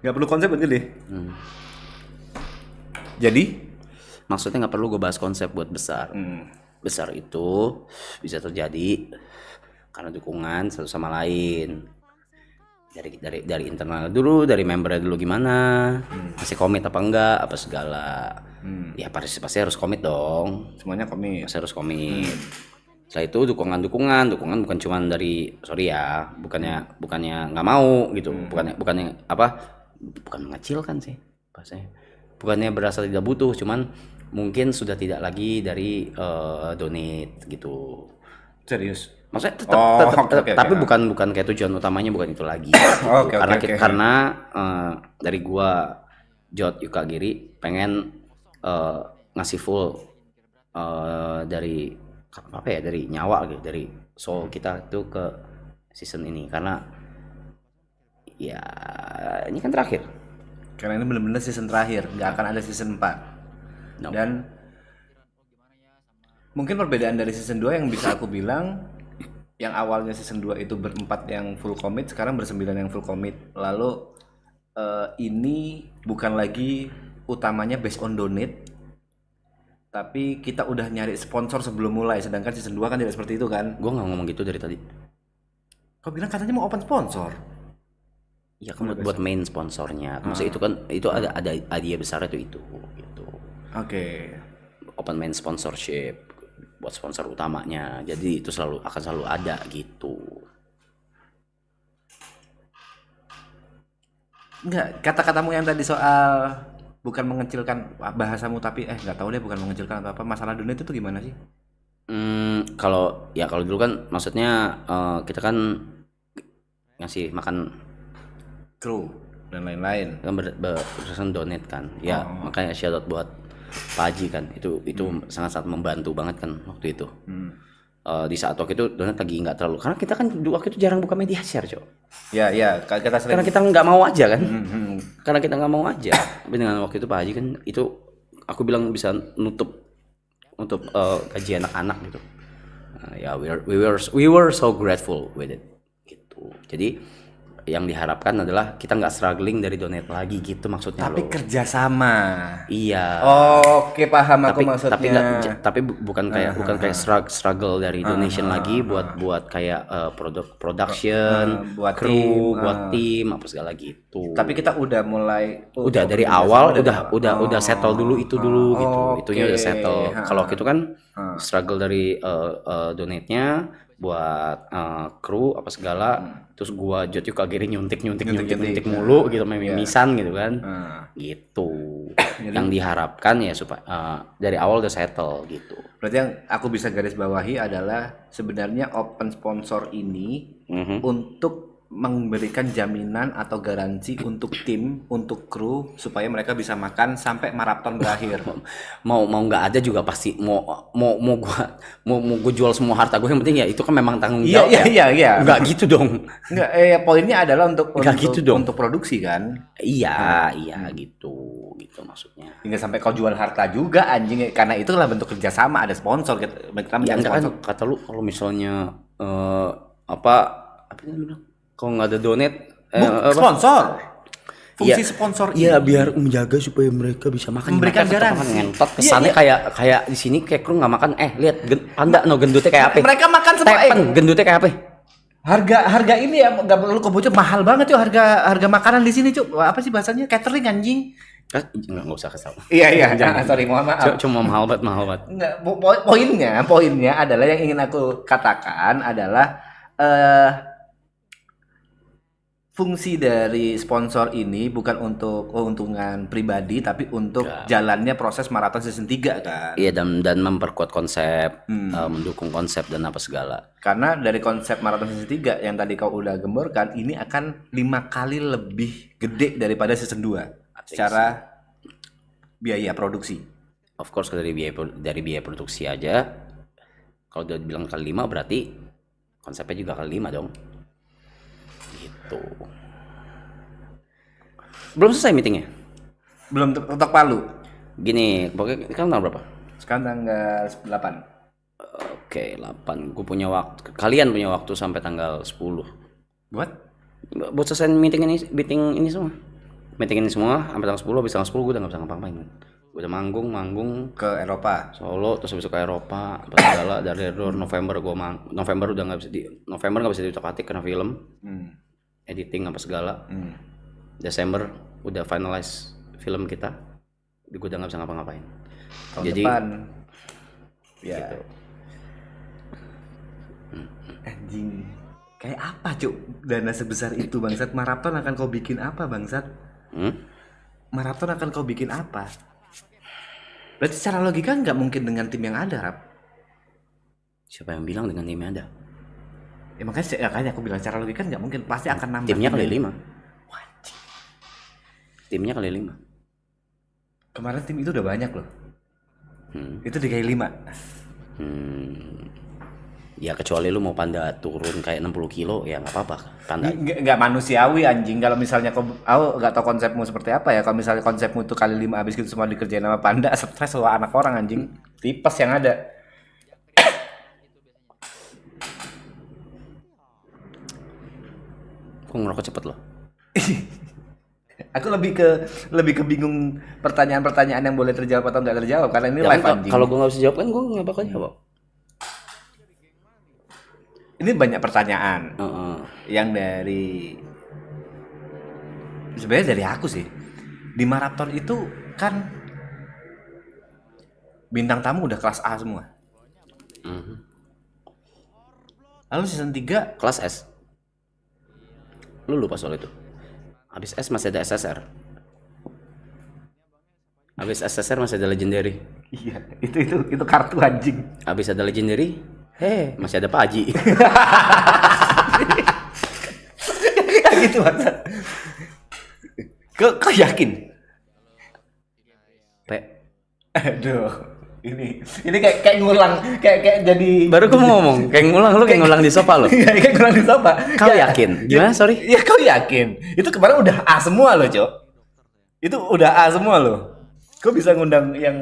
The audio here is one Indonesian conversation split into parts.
Nggak perlu konsep buat gede. Jadi Maksudnya nggak perlu gue bahas konsep buat besar. Besar itu bisa terjadi karena dukungan satu sama lain. Dari internal dulu, dari membernya dulu gimana, masih komit apa enggak, apa segala. Ya pasti harus komit dong. semuanya komit. Pasti harus komit. Setelah itu dukungan bukan cuma dari, sorry ya, bukannya nggak mau gitu, bukannya apa, bukan mengecilkan sih bahasanya, bukannya berasa tidak butuh, cuman mungkin sudah tidak lagi dari donate gitu. Serius. Maksudnya tetap, Oke. tapi bukan kayak tujuan utamanya bukan itu lagi. Oke. Karena dari gua Jot Yukagiri pengen ngasih full dari apa ya, dari nyawa gitu, dari soul kita tuh ke season ini, karena ya ini kan terakhir. Karena ini benar-benar season terakhir, nggak akan ada season 4. No. Dan mungkin perbedaan dari season 2 yang bisa aku bilang, yang awalnya season 2 itu berempat yang full commit, sekarang bersembilan yang full commit. Lalu ini bukan lagi utamanya based on donate, tapi kita udah nyari sponsor sebelum mulai. Sedangkan season 2 kan tidak seperti itu kan. Gua nggak ngomong gitu dari tadi. Kau bilang katanya mau open sponsor. Ya kan buat main sponsornya. Maksudnya itu kan itu ada idea besar itu gitu. Oke. Open main sponsorship buat sponsor utamanya. Jadi itu akan selalu ada gitu. Enggak, kata-katamu yang tadi soal bukan mengecilkan bahasamu, tapi nggak tahu deh, bukan mengecilkan atau apa, masalah donate itu gimana sih? Kalau dulu kan maksudnya kita kan ngasih makan Kru dan lain-lain. kan berdasarkan donate kan. Ya, makanya shout out buat Pak Haji kan. Itu sangat-sangat membantu banget kan waktu itu. Di saat waktu itu donat lagi nggak terlalu, karena kita kan waktu itu jarang buka media share, Cok. Ya, kita sering. Karena kita nggak mau aja kan. Karena kita nggak mau aja. Tapi dengan waktu itu Pak Haji kan, itu aku bilang bisa nutup untuk gaji anak-anak gitu. Ya we were so grateful with it gitu. Jadi yang diharapkan adalah kita nggak struggling dari donate lagi gitu maksudnya. Tapi loh. Kerjasama. Iya. Oke, paham aku maksudnya. Tapi bukan kayak struggle dari donation lagi buat kayak production, buat kru, tim, buat tim apa segala gitu. Tapi kita udah mulai Udah dari awal udah settle dulu itu dulu gitu. Itunya udah settle. Kalau gitu kan struggle dari donate-nya buat kru apa segala, terus gua Jot Yukagiri nyuntik mulu gitu, mimisan gitu kan. Gitu. Yang diharapkan ya supaya dari awal udah settle gitu. Berarti yang aku bisa garis bawahi adalah sebenarnya open sponsor ini untuk memberikan jaminan atau garansi untuk tim, untuk kru, supaya mereka bisa makan sampai maraton berakhir. mau nggak ada juga pasti mau gue jual semua harta gue, yang penting ya itu kan memang tanggung jawab. Iya. Nggak gitu dong. Enggak, poinnya adalah untuk gitu dong. untuk produksi kan. Iya gitu maksudnya. Hingga sampai kau jual harta juga anjing, karena itulah bentuk kerjasama, ada sponsor kita Ya kan kata lu kalau misalnya apa yang lu bilang, kalau nggak ada donate sponsor. Fungsi sponsor iya biar menjaga supaya mereka bisa makan, memberikan garansi. Ngentot kesannya kayak di sini kayak kru nggak makan. Lihat panda gendutnya kayak apa, mereka makan semua. Gendutnya kayak apa, harga ini ya nggak perlu kebocor, mahal banget cuy harga makanan di sini cuy. Apa sih bahasanya, catering anjing. Nggak usah kesal. Iya. Sorry, mohon maaf. Cuma mahal banget. Nggak, poinnya adalah yang ingin aku katakan adalah fungsi dari sponsor ini bukan untuk keuntungan pribadi, tapi untuk jalannya proses maraton season 3 kan. Iya, dan memperkuat konsep, mendukung konsep dan apa segala. Karena dari konsep maraton season 3 yang tadi kau udah gemborkan, ini akan 5 kali lebih gede daripada season 2 secara biaya produksi. Of course dari biaya produksi aja. Kalau udah dibilang kali 5 berarti konsepnya juga kali 5 dong. Gitu. Belum selesai meetingnya? Belum ketok palu. Gini, pokoknya kan tanggal berapa? Sekarang tanggal 8. Oke, 8. Gue punya waktu. Kalian punya waktu sampai tanggal 10. Buat selesai meeting ini semua. meetingin semua sampai tanggal 10, habis tanggal 10 gue udah nggak bisa ngapa-ngapain. Gue udah manggung ke Eropa, Solo, terus besok ke Eropa, apa segala. Dari November gue November udah nggak bisa November nggak bisa diutak-atik karena film, editing apa segala. Desember udah finalize film kita, gue udah nggak bisa ngapa-ngapain. Tahun Jadi depan ya gitu. Anjing, kayak apa cuk dana sebesar itu bangsat? Maraton akan kau bikin apa bangsat? Maraton akan kau bikin apa? Berarti secara logika nggak mungkin dengan tim yang ada, Rap. Siapa yang bilang dengan timnya ada? Ya makanya aku bilang secara logika nggak mungkin, pasti akan nambah. Timnya kali 5. Timnya kali 5. Kemarin tim itu udah banyak loh. Itu dikali 5. Ya kecuali lu mau Panda turun kayak 60 kilo ya nggak apa-apa. Panda Nggak manusiawi anjing. Kalau misalnya aku nggak tahu konsepmu seperti apa ya. Kalau misalnya konsepmu itu kali 5 habis gitu semua dikerjain sama Panda, stres loh anak orang anjing. Tipes yang ada. Kok ngerokok cepet loh. Aku lebih ke bingung pertanyaan-pertanyaan yang boleh terjawab atau nggak terjawab karena ini Ya live kan, anjing. kalau gue nggak bisa jawab kan gue nggak bakal jawab. Ini banyak pertanyaan yang sebenarnya dari aku sih. Di maraton itu kan bintang tamu udah kelas A semua. Lalu season 3 kelas S. Lu lupa soal itu. Habis S masih ada SSR. Habis SSR masih ada Legendary. Iya, itu kartu anjing. Habis ada Legendary, masih ada Pak Haji. Kayak gitu banget. Kau yakin? Aduh, ini kayak ngulang, kayak jadi. Baru gue mau ngomong, kayak ngulang di sofa lo. Kayak ngulang di sofa. Kau yakin? Gimana? Sorry. Ya kau yakin? Itu kemarin udah A semua loh, Cok. Itu udah A semua loh. Kau bisa ngundang yang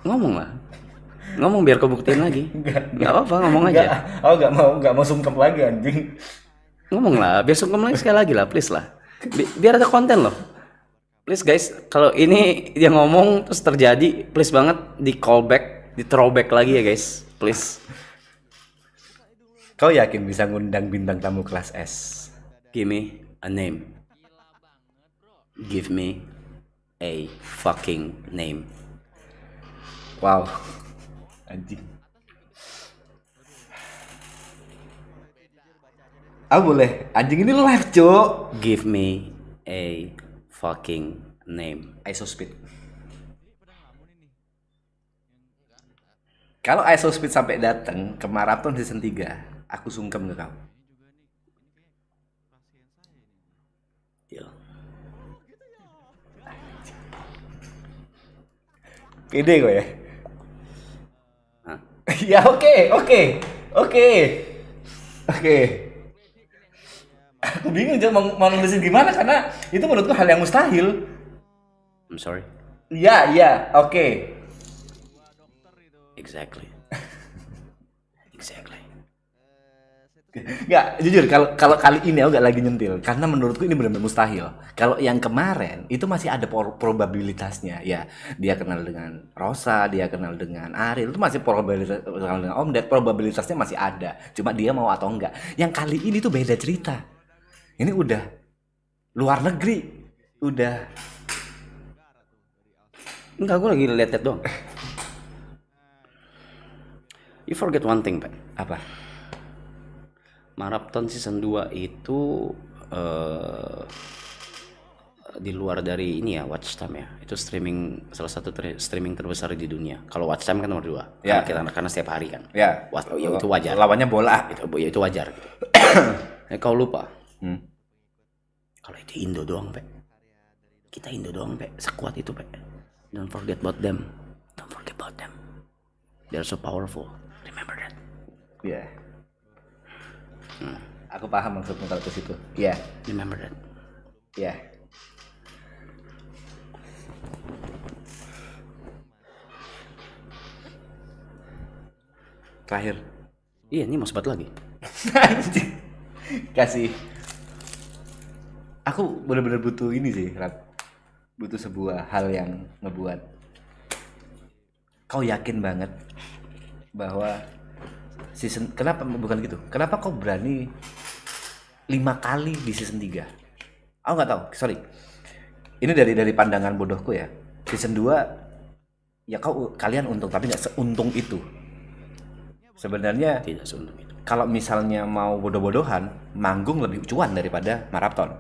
ngomong lah. Ngomong biar kau buktiin lagi. Enggak apa-apa, ngomong aja. Enggak mau sungkem lagi anjing. Ngomong lah, biar sungkem lagi sekali lagi lah, please lah. Biar ada konten loh. Please guys, kalau ini dia ngomong terus terjadi, please banget di callback, di throwback lagi ya guys, please. Kau yakin bisa ngundang bintang tamu kelas S? Give me a name. Give me a fucking name. Wow, anjing. Boleh, anjing ini live cok. Give me a fucking name. Isospeed. Kalau Isospeed sampai datang ke maraton season 3, aku sungkem ke kau. Deal. Pede gue ya. Ya oke. Aku bingung mau nulisin gimana karena itu menurutku hal yang mustahil. I'm sorry. Iya, oke. Exactly. Nggak, jujur kalau kali ini aku nggak lagi nyentil karena menurutku ini benar-benar mustahil. Kalau yang kemarin itu masih ada probabilitasnya. Ya, dia kenal dengan Rosa, dia kenal dengan Ariel, itu masih kenal dengan Om Ded, probabilitasnya masih ada. Cuma dia mau atau enggak. Yang kali ini tuh beda cerita. Ini udah luar negeri, udah. Enggak, gue lagi lihat doang. You forget one thing, Pak. Apa? Marathon season 2 itu di luar dari ini ya, watch time ya. Itu salah satu streaming terbesar di dunia. Kalau watch time kan nomor 2. Ya. Karena setiap hari kan. Ya. Itu wajar. Lawannya bola. Itu wajar. Gitu. Kau lupa. Kalau itu Indo doang, Pak. Kita Indo doang, Pak. Sekuat itu, Pak. Don't forget about them. They're so powerful. Remember that. Iya. Aku paham maksudmu kalau ke situ. Iya. Remember that. Iya. Terakhir. Iya, ini mau sebat lagi. Kasih Aku benar-benar butuh ini sih, Rap. Butuh sebuah hal yang ngebuat kau yakin banget bahwa kenapa bukan gitu? Kenapa kau berani 5 kali di season 3? Aku nggak tahu, sorry. Ini dari pandangan bodohku ya. Season 2 ya kalian untung, tapi nggak seuntung itu. Sebenarnya tidak seuntung itu. Kalau misalnya mau bodoh-bodohan, manggung lebih cuan daripada maraton.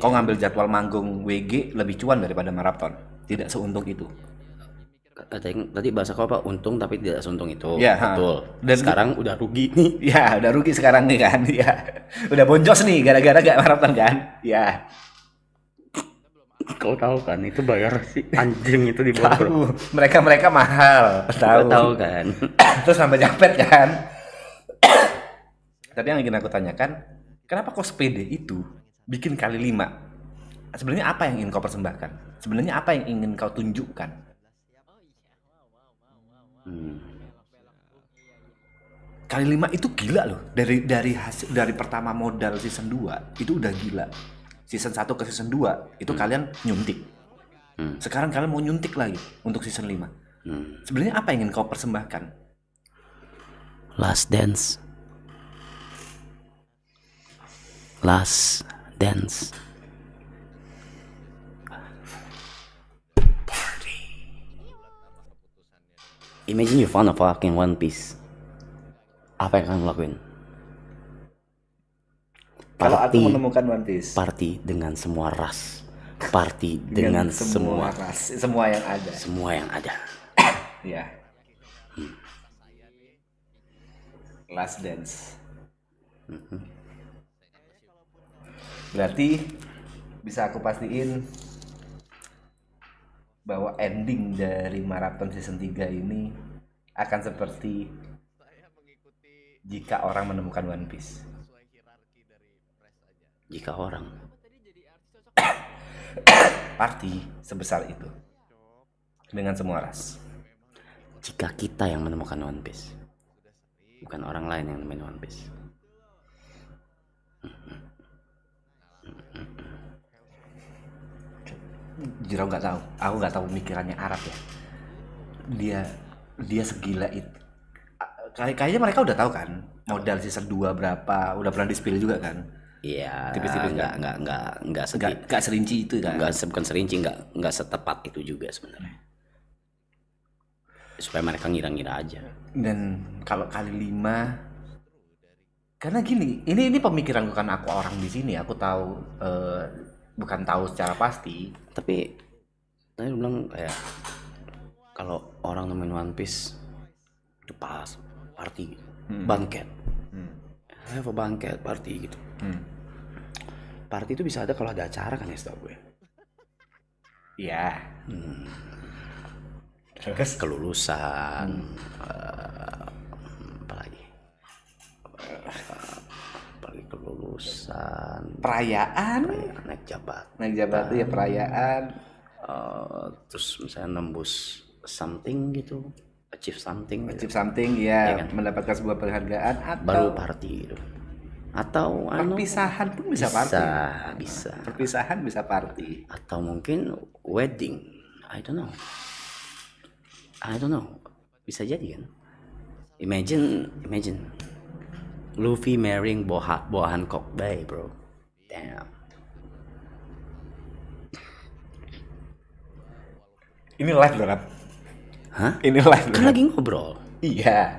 Kau ngambil jadwal manggung WG lebih cuan daripada maraton. Tidak seuntung itu. Tadi bahasa kau apa? Untung tapi tidak seuntung itu. Ya, betul. Dan sekarang udah rugi nih. Ya, udah rugi sekarang nih kan. Ya, udah boncos nih gara-gara gak maraton kan. Ya. Kau tahu kan itu bayar si anjing itu di bawah. Mereka mahal. Tahu kan. Terus sampai japet kan. Tapi yang ingin aku tanyakan, kenapa kau sepede itu bikin kali 5? Sebenarnya apa yang ingin kau persembahkan? Sebenarnya apa yang ingin kau tunjukkan? Kali 5 itu gila loh. Dari pertama modal season 2 itu udah gila. Season 1 ke season 2 itu kalian nyuntik. Sekarang kalian mau nyuntik lagi untuk season 5. Sebenarnya apa yang ingin kau persembahkan? Last Dance. Party. Imagine you found a fucking One Piece. Apa yang akan lakuin? Kalau aku menemukan One Piece, party dengan semua ras. Party dengan semua ras, semua yang ada. Semua yang ada. Ya. Last Dance. Berarti bisa aku pastiin bahwa ending dari maraton season 3 ini akan seperti jika orang menemukan One Piece. Jika orang party sebesar itu dengan semua ras. Jika kita yang menemukan One Piece, bukan orang lain yang nemuin One Piece. Jujur aku nggak tahu pemikirannya Arab ya. Dia segila itu. Kayaknya mereka udah tahu kan modal season 2 berapa, udah pernah di-spill juga kan. Iya, tipis-tipis nggak serinci itu kan. Bukan serinci, nggak setepat itu juga sebenarnya. Supaya mereka ngira-ngira aja. Dan kalau kali 5, karena gini, ini pemikiran bukan aku orang di sini, aku tahu bukan tahu secara pasti, tapi tadi bilang kayak kalau orang nemuin One Piece itu pas party, banket, have a banket party gitu. Party itu bisa ada kalau ada acara kan ya, setahu gue. Iya. Terus kelulusan, apalagi kelulusan, perayaan naik jabat ya, perayaan. Terus misalnya nembus something gitu, achieve something ya kan? Mendapatkan sebuah penghargaan atau baru party gitu. Atau perpisahan pun bisa party. Bisa. Perpisahan bisa party. Atau mungkin wedding. I don't know. Bisa jadi kan? Imagine Luffy marrying Boa Hancock Bay, bro. Damn. Ini live loh, Rap. Hah? Ini live loh. Kan lagi ngobrol. Iya.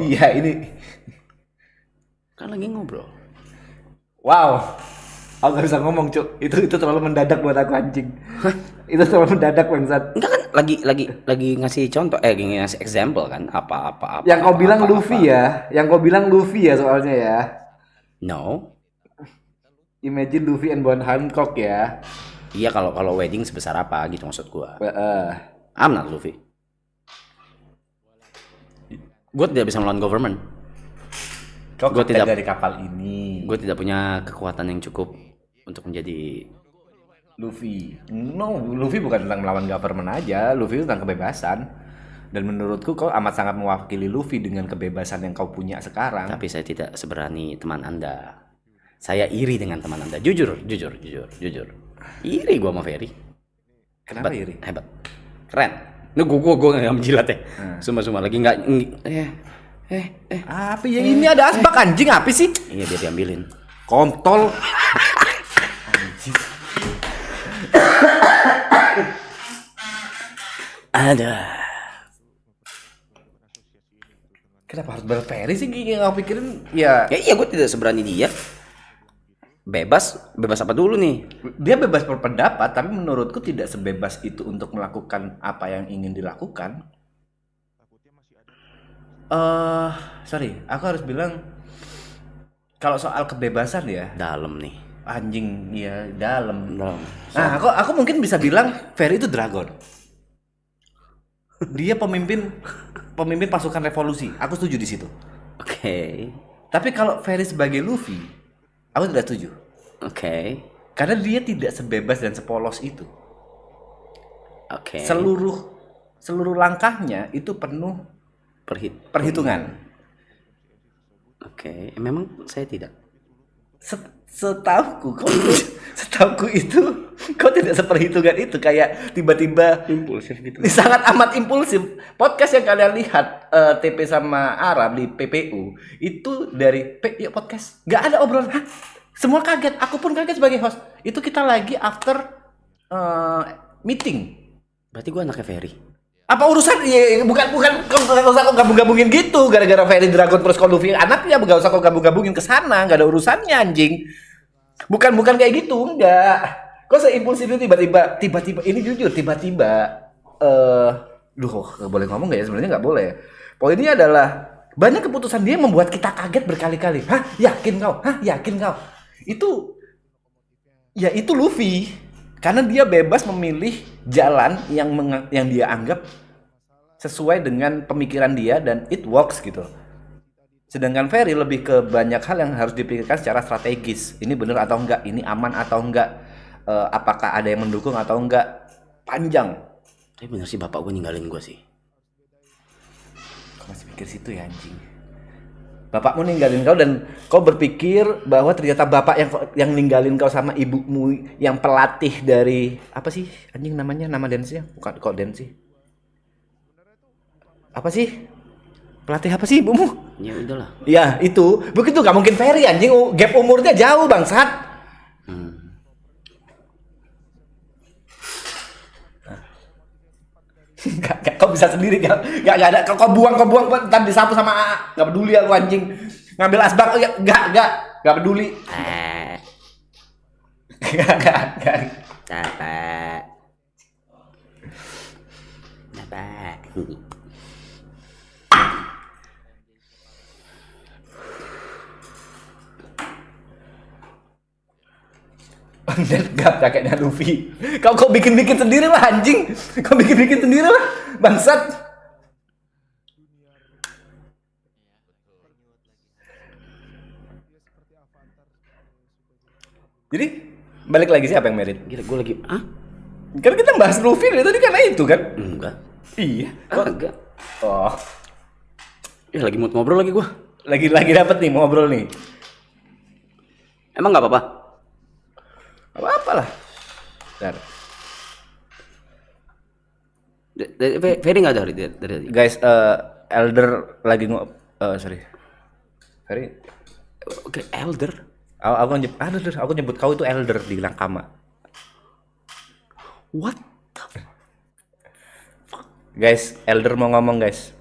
Iya, ini kan lagi ngobrol. Wow, aku gak bisa ngomong, Cuk. Itu terlalu mendadak buat aku, anjing. Itu terlalu mendadak, bangsat. Enggak kan lagi ngasih contoh, ngasih example kan, apa. Yang kau bilang Luffy ya, soalnya ya. No. Imagine Luffy and Boa Hancock ya. Iya, kalau wedding sebesar apa gitu maksud gua. I'm not Luffy. Gue tidak bisa melawan government. Gue tidak dari kapal ini. Gue tidak punya kekuatan yang cukup untuk menjadi Luffy. No, Luffy bukan tentang melawan government aja. Luffy itu tentang kebebasan. Dan menurutku kau amat sangat mewakili Luffy dengan kebebasan yang kau punya sekarang. Tapi saya tidak seberani teman Anda. Saya iri dengan teman Anda. Jujur. Iri gua sama Ferry. Kenapa iri? Hebat. Keren. Nih gua enggak menjilat ya. Sumpah lagi enggak Apa ya ini ada asbak anjing apa sih? Iya biar diambilin. Kontol. Anjing. Ada. Kenapa harus berferi sih? Nggak pikirin ya iya gue tidak seberani dia. Bebas apa dulu nih? Dia bebas berpendapat, tapi menurutku tidak sebebas itu untuk melakukan apa yang ingin dilakukan. Sorry, aku harus bilang kalau soal kebebasan ya. Dalam nih. Anjing, ya dalam. Nah, aku mungkin bisa bilang Ferry itu dragon. Dia pemimpin pasukan revolusi. Aku setuju di situ. Oke. Tapi kalau Ferry sebagai Luffy, aku tidak setuju. Oke. Karena dia tidak sebebas dan sepolos itu. Oke. Seluruh langkahnya itu penuh perhitungan. Oke. Memang saya tidak. Setauku itu kau tidak seperhitungan itu, kayak tiba-tiba Impulsif gitu. sangat amat impulsif. Podcast yang kalian lihat TP sama Arab di PPU itu dari ya podcast nggak ada obrolan. Hah? Semua kaget, aku pun kaget sebagai host. Itu kita lagi after meeting. Berarti gue anaknya Ferry. Apa urusan? Ya, bukan nggak usah kau gabung-gabungin gitu. Gara-gara Ferry Dragon terus kau Luffy anaknya, nggak usah kau gabung-gabungin ke sana. Nggak ada urusannya anjing. Bukan kayak gitu, enggak. Kok seimpulsif itu tiba-tiba ini jujur tiba-tiba nggak boleh ngomong nggak ya, sebenarnya nggak boleh. Poinnya adalah banyak keputusan dia membuat kita kaget berkali-kali. Hah, yakin kau? Itu Luffy. Karena dia bebas memilih jalan yang dia anggap sesuai dengan pemikiran dia dan it works gitu. Sedangkan Ferry lebih ke banyak hal yang harus dipikirkan secara strategis. Ini benar atau enggak? Ini aman atau enggak? Apakah ada yang mendukung atau enggak? Panjang. Tapi bener sih bapak gue ninggalin gue sih. Kau masih pikir situ ya anjing? Bapakmu ninggalin kau dan kau berpikir bahwa ternyata bapak yang ninggalin kau sama ibumu yang pelatih dari apa sih anjing namanya, nama dance-nya? Bukan kok dance sih. Apa sih? Pelatih apa sih ibumu? Ya udahlah. Ya itu, begitu gak mungkin Ferry anjing, gap umurnya jauh bangsat. Gak, kau bisa sendiri gak ada, kau buang ntar disapu sama AA. Gak peduli aku anjing. Ngambil asbak gak peduli. Gak. Capek. Gak jaketnya Luffy. Kau bikin sendiri lah anjing. Kau bikin sendiri lah bangsat. Jadi balik lagi siapa yang merit? Gila gue lagi Karena kita bahas Luffy dari tadi karena itu kan? Enggak. Iya. Enggak. Oh. Ya lagi mood ngobrol lagi gue. Lagi dapet nih mau ngobrol nih. Emang nggak apa-apa? Apa lah. Bentar. Ferry nggak dari Guys, Elder lagi sorry. Ferry. Oke, Elder. Aku nyebut kau itu Elder di Langkama. What? Guys, Elder mau ngomong guys.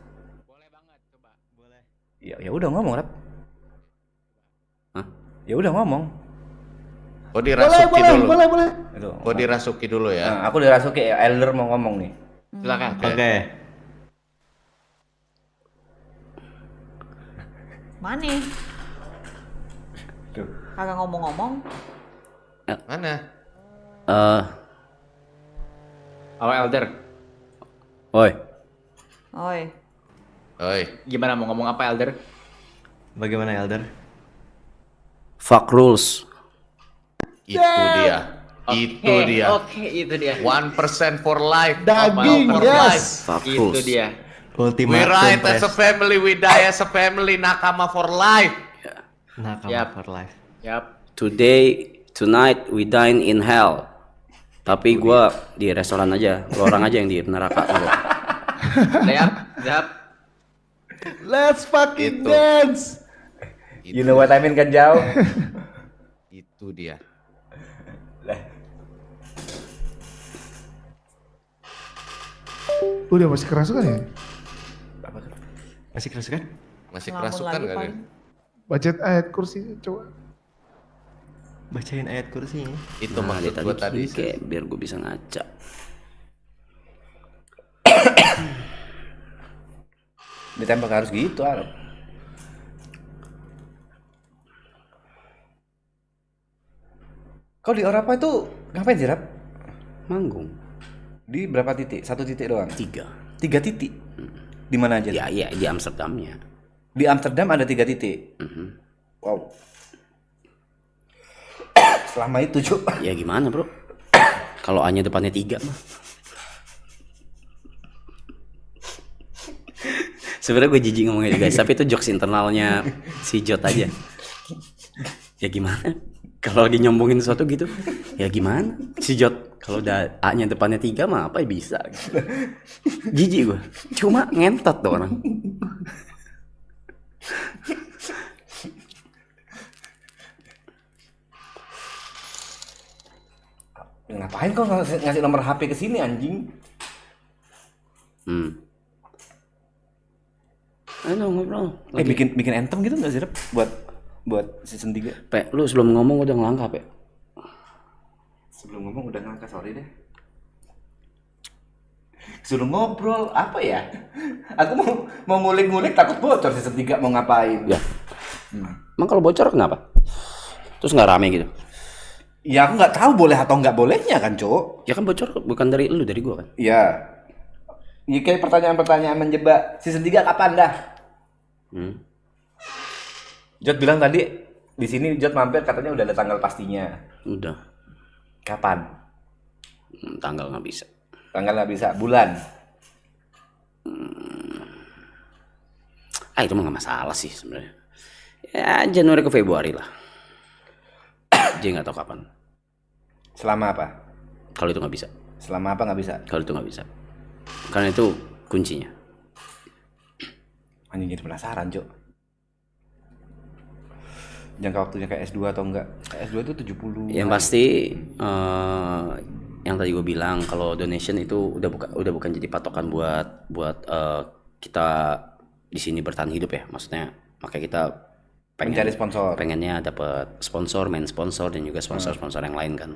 Boleh banget, coba. Boleh. Ya udah ngomong, Rap. Hah? Ya udah ngomong. Oh dirasuki dulu. Boleh. Oh dirasuki dulu ya. Nah, aku dirasuki ya, Elder mau ngomong nih. Silakan. Oke. Mana? Tuh. Kagak ngomong-ngomong. Mana? Elder. Oi. Oi. Gimana mau ngomong apa Elder? Bagaimana Elder? Fuck rules. Itu dia. Itu dia. Oke, itu dia. 1% for life. Daging, for yes. life. Fuck Itu rules. dia. We Ultimate ride as a Compress. family, we die as a family, nakama for life. Nakama Yap. for life. Yap. Tonight we dine in hell. Tapi gua di restoran aja, lu orang aja yang di neraka gitu. Siap. Let's fucking Itu. dance. You know what I mean kan jauh? Itu dia. Udah masih kerasukan ya? Masih keras kan? Masih Ngelamun kerasukan lagi kali. paling. Baca ayat kursi coba. Bacain ayat kursinya. Itu Nah, maksud dia gua tadi. kayak biar gua bisa ngaca. Ditembak harus gitu, Arab. Kau di Orapa itu ngapain sih, Rap? Manggung Di berapa titik? 1 titik doang? 3. 3 titik? Di mana aja? Ya, iya di Amsterdamnya. Di Amsterdam ada 3 titik? Wow. Selama itu, Cuk. Ya gimana, Bro? Kalau A-nya depannya 3 mah. Sebenarnya gue jijik ngomongnya guys, tapi itu jokes internalnya si Jot aja. Ya gimana? Kalau lagi nyombongin sesuatu gitu, ya gimana? Si Jot kalau udah A-nya depannya 3 mah apa ya bisa. Jijik gue. Cuma ngentot tuh orang. Ngapain kau ngasih nomor HP ke sini, anjing? Ayo ngobrol. Bikin anthem gitu nggak sih, Rap? Buat season 3? Pe, lu sebelum ngomong udah ngelangkah, Pe. Sebelum ngomong udah ngangkat, sorry deh. Suruh ngobrol apa ya? Aku mau ngulik-ngulik takut bocor season 3 mau ngapain. Ya. Emang kalau bocor kenapa? Terus nggak rame gitu? Ya aku nggak tahu boleh atau nggak bolehnya kan, Cok. Ya kan bocor bukan dari lu, dari gua kan. Iya. Ya kayak pertanyaan-pertanyaan menjebak. Season 3 kapan dah? Jod bilang tadi di sini Jod mampir katanya udah ada tanggal pastinya. Udah. Kapan? Tanggal nggak bisa. Tanggal nggak bisa, bulan. Itu mah nggak masalah sih sebenarnya. Ya Januari ke Februari lah. Dia nggak tahu kapan. Selama apa? Kalau itu nggak bisa. Selama apa nggak bisa? Kalau itu nggak bisa. Karena itu kuncinya. Anjing jadi penasaran, Cok. Jangka waktunya kayak S2 atau enggak? S2 itu 70. Yang pasti yang tadi gue bilang kalau donation itu udah bukan jadi patokan buat kita di sini bertahan hidup ya. Maksudnya makanya kita mencari sponsor. Pengennya dapat sponsor, main sponsor dan juga sponsor-sponsor yang lain kan.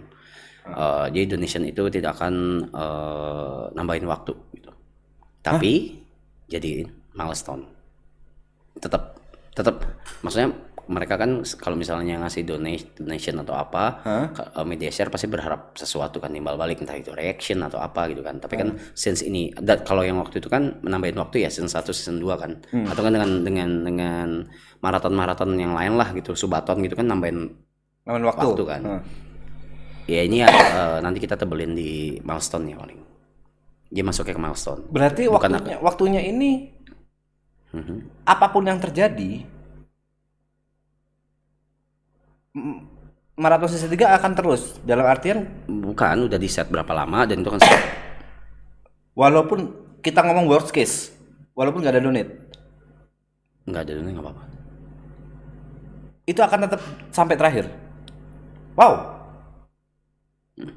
Jadi donation itu tidak akan nambahin waktu gitu. Tapi jadi milestone. Tetap maksudnya mereka kan kalau misalnya ngasih donation atau apa, media share pasti berharap sesuatu kan timbal balik, entah itu reaction atau apa gitu kan. Tapi kan since ini kalau yang waktu itu kan menambahin waktu ya season 1 season 2 kan. Atau kan dengan maraton yang lain lah gitu, subaton gitu kan nambahin waktu kan. Ya ini ya nanti kita tebelin di milestone ya paling. Dia masuknya ke milestone. Berarti waktunya ini apapun yang terjadi, maraton season 3 akan terus. Dalam artian bukan udah di set berapa lama dan itu kan walaupun kita ngomong worst case, walaupun nggak ada donate, nggak apa-apa. itu akan tetap sampai terakhir. Wow.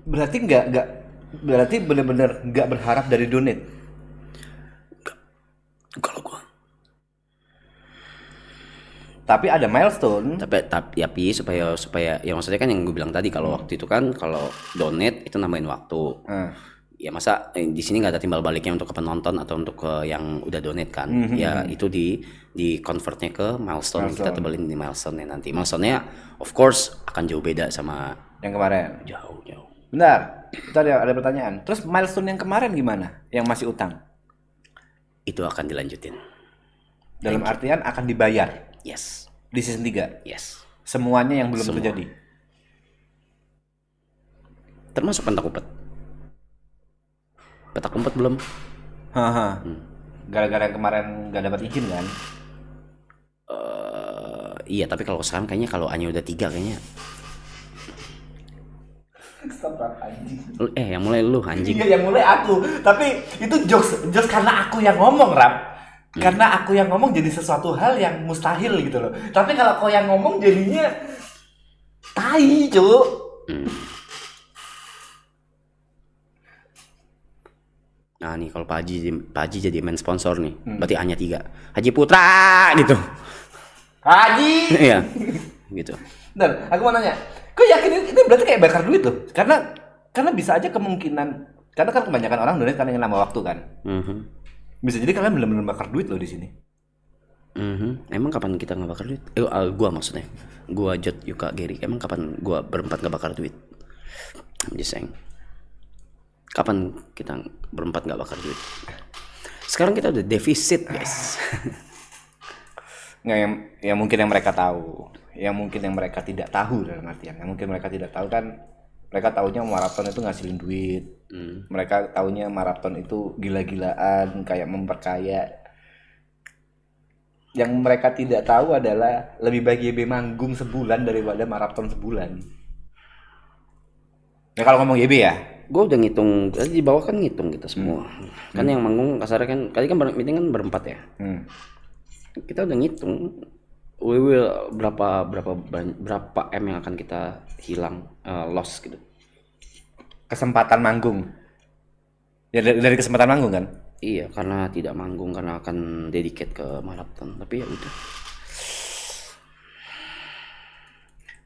Berarti berarti benar-benar nggak berharap dari donate. Kalau gua. Tapi ada milestone. Tapi supaya ya maksudnya kan yang gue bilang tadi kalau waktu itu kan kalau donate itu nambahin waktu. Ya masa di sini nggak ada timbal baliknya untuk ke penonton atau untuk ke yang udah donate kan. Ya itu di convertnya ke milestone. Kita tebelin di milestone nanti. Milestone-nya of course akan jauh beda sama yang kemarin. Jauh. Bentar, ada pertanyaan. Terus milestone yang kemarin gimana? Yang masih utang? Itu akan dilanjutin. Dalam artian akan dibayar. Yes. Di season 3? Yes. Semuanya yang belum terjadi? Termasuk petak umpet. Petak umpet belum. Gara-gara yang kemarin nggak dapat izin kan? Iya, tapi kalau sekarang kayaknya kalau A-nya udah 3 kayaknya Stop rap anjing. Yang mulai lu anjing. Iya, yang mulai aku. Tapi itu jokes karena aku yang ngomong, Rap. Karena aku yang ngomong jadi sesuatu hal yang mustahil gitu loh. Tapi kalau kau yang ngomong jadinya tai, Cuk. Nah nih kalau Pak Haji jadi main sponsor nih, berarti hanya 3. Haji Putra gitu. Haji. Iya. Gitu. Dan aku mau nanya, kau yakin itu berarti kayak bakar duit tuh? Karena bisa aja kemungkinan, karena kan kebanyakan orang donate karena ingin nambah waktu kan. Bisa jadi kalian benar-benar bakar duit loh di sini. Emang kapan kita nggak bakar duit? Gua maksudnya, gua Jot, Yuka, Gary. Emang kapan gua berempat nggak bakar duit? I'm just saying. Kapan kita berempat nggak bakar duit? Sekarang kita udah defisit, guys. Nggak, yang mungkin yang mereka tahu, yang mungkin yang mereka tidak tahu dalam artian, yang mungkin mereka tidak tahu kan, mereka taunya maraton itu ngasilin duit. Mereka taunya maraton itu gila-gilaan, kayak memperkaya. Yang mereka tidak tahu adalah lebih baik YB manggung sebulan daripada maraton sebulan. Ya kalau ngomong YB ya, Gue udah ngitung, tadi di bawah kan ngitung kita semua. Kan yang manggung kasarnya kan, kali kan meeting kan berempat ya. Kita udah ngitung, berapa M yang akan kita hilang, loss gitu. kesempatan manggung. Ya dari kesempatan manggung kan? Iya, karena tidak manggung karena akan dedicate ke maraton. Tapi ya udah.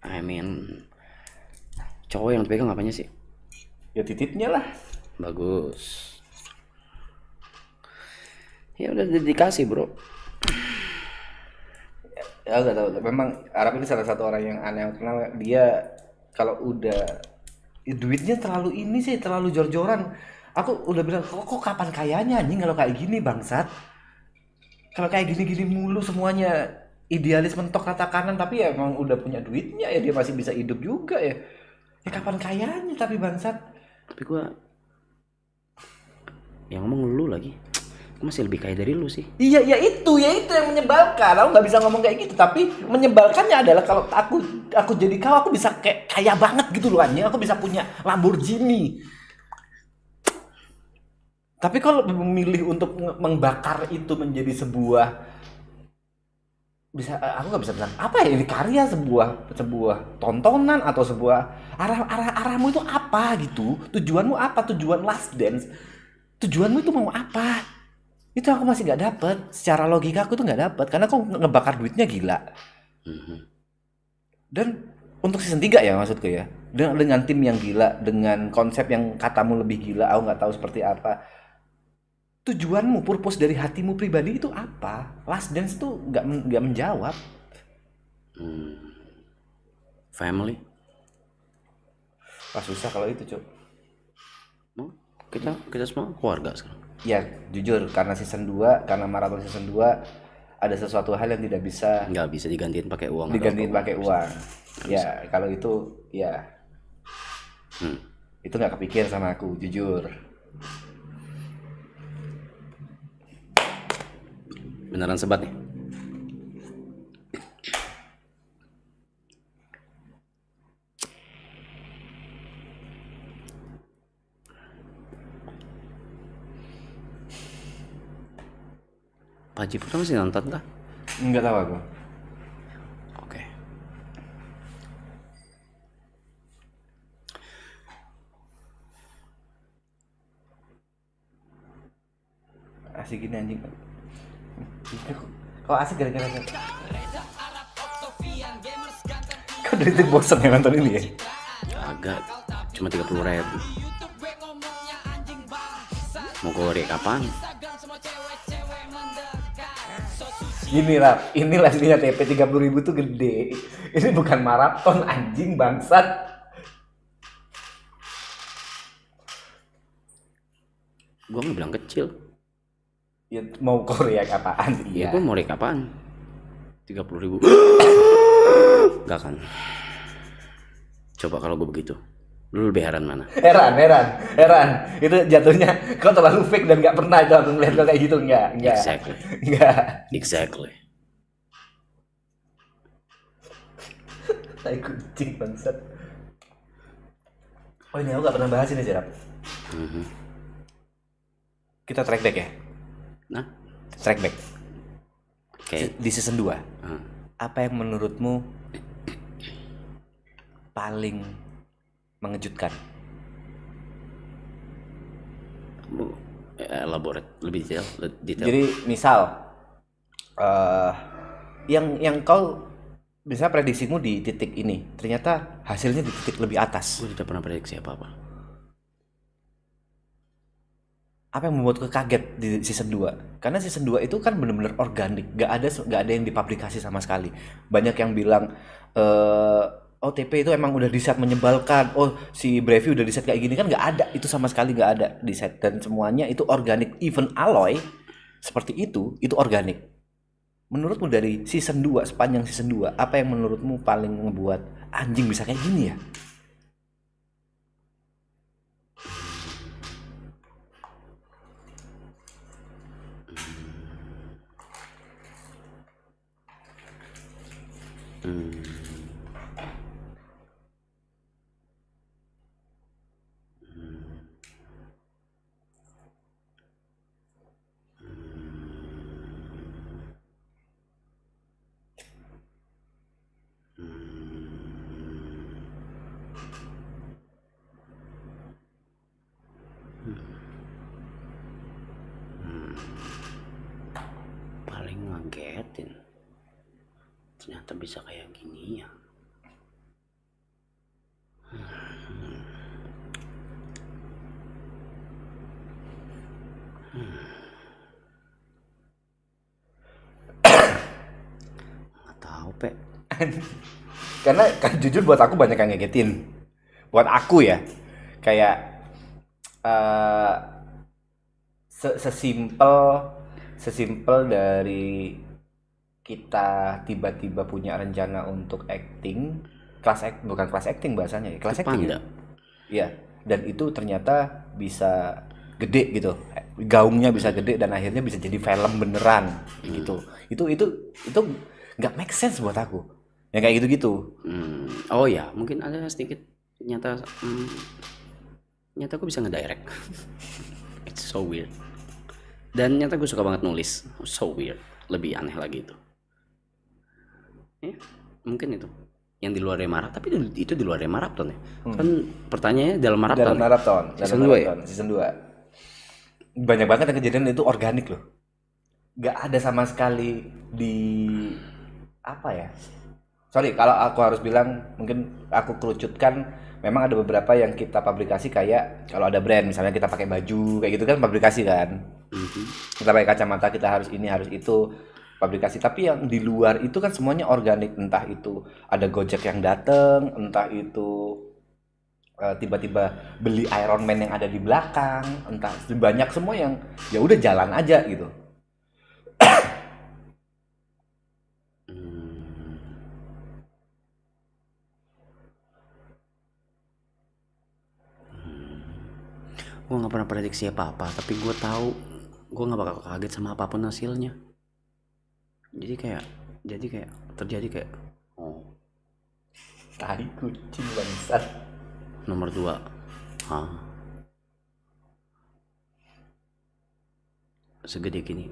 I mean, cowok yang dipegang apanya sih? Ya titiknya lah. Bagus. Ya udah dedikasi, bro. Ya nggak tahu. Memang Arab ini salah satu orang yang aneh. Karena dia kalau udah duitnya terlalu ini sih, terlalu jor-joran. Aku udah bilang, kok kapan kayanya anjing kalau kayak gini bangsat. Kalau kayak gini-gini mulu semuanya idealis mentok rata kanan, tapi ya emang udah punya duitnya ya dia masih bisa hidup juga ya. Ya kapan kayanya tapi bangsat. Tapi gua yang ngomong lu lagi. Gua masih lebih kaya dari lu sih. Iya, ya itu yang menyebalkan. Aku nggak bisa ngomong kayak gitu, tapi menyebalkannya adalah kalau aku jadi kau, aku bisa kayak kaya banget gitu loh anjing. Aku bisa punya Lamborghini. Tapi kalau memilih untuk membakar itu menjadi sebuah aku nggak bisa bilang apa ya ini karya, sebuah tontonan atau sebuah arahmu itu apa gitu, tujuanmu apa, tujuan Last Dance, tujuanmu itu mau apa, itu aku masih nggak dapet, secara logika aku tuh nggak dapet karena kau ngebakar duitnya gila. Dan untuk season 3 ya maksudku ya, dengan tim yang gila, dengan konsep yang katamu lebih gila, aku nggak tahu seperti apa. Tujuanmu, purpose dari hatimu pribadi itu apa? Last Dance tuh nggak menjawab. Family. Pas susah kalau itu, Cuk. Kita semua keluarga sekarang. Ya, jujur karena maraton season 2 ada sesuatu hal yang tidak bisa Nggak bisa digantiin pakai uang. pakai uang. Ya, kalau itu ya. Itu nggak kepikir sama aku, jujur. Beneran sebat nih. Pak Haji Putra masih nonton kah? Nggak tahu aku. Oke. Asik gini anjing. Kok asik gara-gara kau dari itu bosan ya nonton ini ya? Agak, cuma 30.000. Mau goreng kapan? Gini lah, inilah aslinya TP 30.000 tuh gede. Ini bukan maraton anjing bangsat. Gua nggak bilang kecil. Ya mau Korea apaan? Iya, gua mau rek apaan? 30.000. Gak kan. Coba kalau gua begitu. Lu lebih heran mana? Heran. Itu jatuhnya kau terlalu fake dan nggak pernah itu aku ngeliat kau kayak gitu, enggak. Exactly. Tai kucing bangsat. Oh ini aku gak pernah bahas ini Jerap. Kita track back ya? Nah, Track back. oke. Di season 2. Apa yang menurutmu paling mengejutkan? Elaborate lebih detail. Jadi misal yang kau bisa prediksimu di titik ini, ternyata hasilnya di titik lebih atas. Gue tidak pernah prediksi apa-apa. Apa yang membuat kau kaget di season 2? Karena season 2 itu kan benar-benar organik, gak ada yang dipublikasi sama sekali. Banyak yang bilang OTP itu emang udah di set menyebalkan. Oh, si Brevi udah di set kayak gini kan, nggak ada. Itu sama sekali nggak ada di set, dan semuanya itu organik. Even Aloy seperti itu organik. Menurutmu dari season 2, sepanjang season 2, apa yang menurutmu paling ngebuat anjing bisa kayak gini ya? Paling ngagetin. Ternyata bisa kayak gini ya. Nggak tahu, Pe. Karena kan jujur buat aku banyak yang ngegetin. Buat aku ya, kayak sesimpel dari kita tiba-tiba punya rencana untuk acting, bukan kelas acting bahasanya ya, kelas acting ya. Iya, dan itu ternyata bisa gede gitu, gaungnya bisa gede dan akhirnya bisa jadi film beneran gitu. Itu nggak make sense buat aku, yang kayak gitu-gitu. Oh ya, mungkin ada sedikit nyata aku bisa ngedirect. It's so weird. Dan nyata gue suka banget nulis. So weird. Lebih aneh lagi itu. Mungkin itu yang di luar Marap, tapi itu di luar Marathon ya. Kan pertanyaannya dalam Marathon. Dalam Marathon. Season 2 ya? Season 2. Banyak banget yang kejadian itu organik loh. Gak ada sama sekali di apa ya? Sorry kalau aku harus bilang, mungkin aku kerucutkan, memang ada beberapa yang kita publikasi, kayak kalau ada brand misalnya kita pakai baju kayak gitu kan publikasi kan. Kita pakai kacamata, kita harus ini harus itu, publikasi. Tapi yang di luar itu kan semuanya organik, entah itu ada Gojek yang dateng, entah itu tiba-tiba beli Iron Man yang ada di belakang, entah banyak semua yang ya udah jalan aja gitu. Gue nggak pernah prediksi apa-apa, tapi gue tahu gue nggak bakal kaget sama apapun hasilnya. Jadi kayak terjadi kayak Tai kucing bangsat. Nomor 2. Segede gini.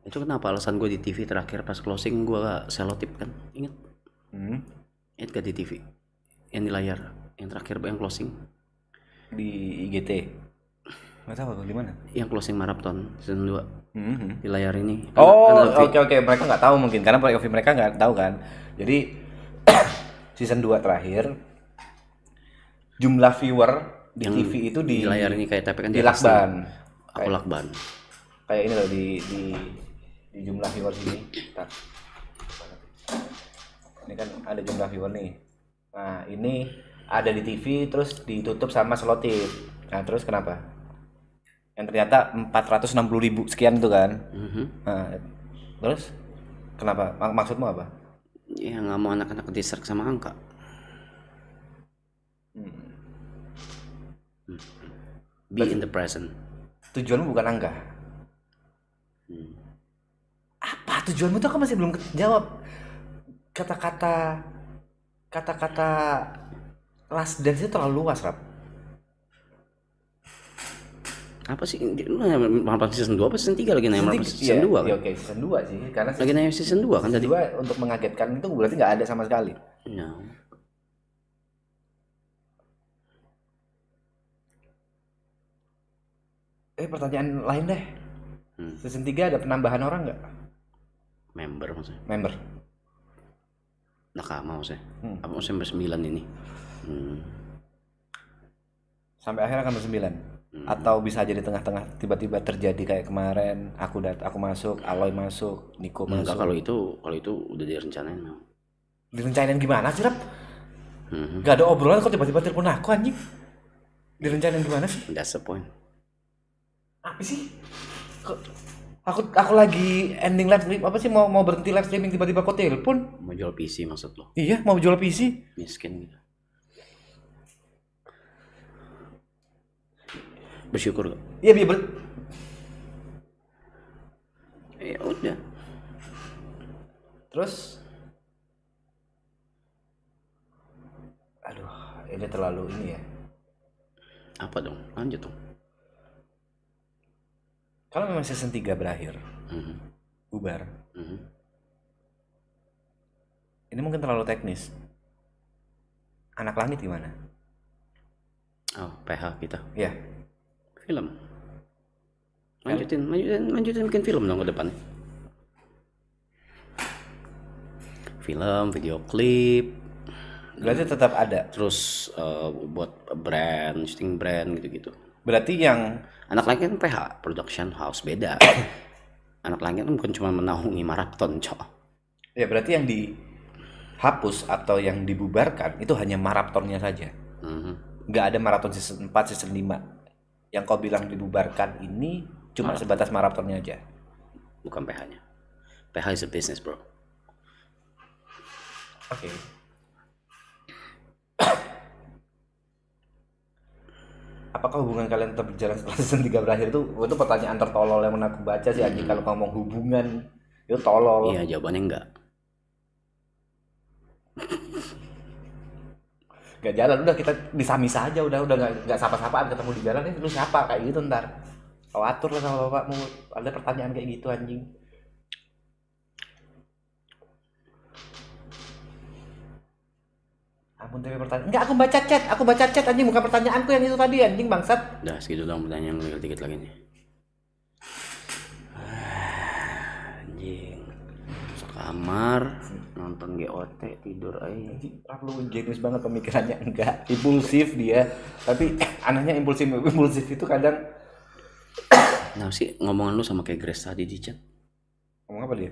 Itu kenapa alasan gue di TV terakhir pas closing gue selotip kan? Ingat? Ingat gak di TV? Yang di layar, yang terakhir, yang closing di IGT. Nggak tahu di mana. Yang closing Marathon season 2. Di layar ini. Oke. Mereka nggak tahu mungkin karena POV mereka nggak tahu kan. Jadi season 2 terakhir jumlah viewer di yang TV itu di layar ini kayak tapi kan di lakban. Aku lakban. Kayak ini loh di jumlah viewer sini. Ini kan ada jumlah viewer nih. Nah, ini ada di TV terus ditutup sama selotip. Nah, terus kenapa? Yang ternyata 460.000 sekian itu kan. Nah, terus kenapa? Maksudmu apa? Ya nggak mau anak-anak diserk sama angka. Be in the present. Tujuanmu bukan angka. Apa tujuanmu tuh? Aku masih belum jawab. Kata-kata Last Dance itu terlalu luas, Rap. Apa sih? Lu nanya season 2 apa season 3 lagi nanya season 2 kan? Iya, oke, season 2 sih. Karena Lagi nanya season 2 kan tadi. 2 untuk mengagetkan itu berarti nggak ada sama sekali. No. Pertanyaan lain deh. Season 3 ada penambahan orang nggak? Member maksudnya. Member. Nakama maksudnya. Apa maksudnya 9 ini? Sampai akhir akan ber-9. Atau bisa jadi tengah-tengah tiba-tiba terjadi kayak kemarin aku masuk, Aloy masuk, Nico masuk. Enggak, kalau itu udah direncanain. Direncanain gimana sih, Rap? Gak ada obrolan kok tiba-tiba telepon aku anjing. Direncanain gimana sih? That's the point. Apa sih? Aku lagi ending live stream, apa sih mau berhenti live streaming tiba-tiba kok telepon? Mau jual PC maksud lo? Iya, mau jual PC. Miskin gitu. Bersyukur gak? Iya, Ya udah. Terus aduh, ini terlalu ini ya. Apa dong? Lanjut dong. Kalau memang season 3 berakhir, bubar. Ini mungkin terlalu teknis. Anak Langit gimana? Oh, PH kita. Ya. Film. Lanjutin bikin film dong ke depan. Film, video klip. Berarti tetap ada. Terus buat brand, shooting brand gitu-gitu. Berarti yang Anak Langit kan PH, production house, beda. Anak Langit kan bukan cuma menaungi maraton, cok. ya berarti yang dihapus atau yang dibubarkan itu hanya maratonnya saja. Nggak ada maraton season 4, season 5. Yang kau bilang dibubarkan ini cuma sebatas maratonnya aja. Bukan PH-nya. PH is a business, bro. Oke. Apakah hubungan kalian tetap berjalan setelah season 3 berakhir? Itu pertanyaan tertolol yang pernah aku baca sih anjing. Kalau ngomong hubungan itu tolol. Iya, jawabannya enggak. Gak jalan, udah kita bisa-bisa aja, udah nggak sapa-sapaan ketemu di jalan, lu siapa kayak gitu ntar. Kau atur lah sama bapakmu, ada pertanyaan kayak gitu anjing. Ampun tapi pertanyaan, enggak aku baca chat anjing, bukan pertanyaanku yang itu tadi anjing bangsat. Udah segitu dong pertanyaan tinggal dikit lagi nih. Anjing. Masuk kamar, nonton GOT, tidur aja. Lu jenius banget pemikirannya, enggak impulsif dia, tapi anehnya impulsif itu kadang. Nah sih ngomongan lu sama kayak Grace tadi di chat. Ngomong apa dia?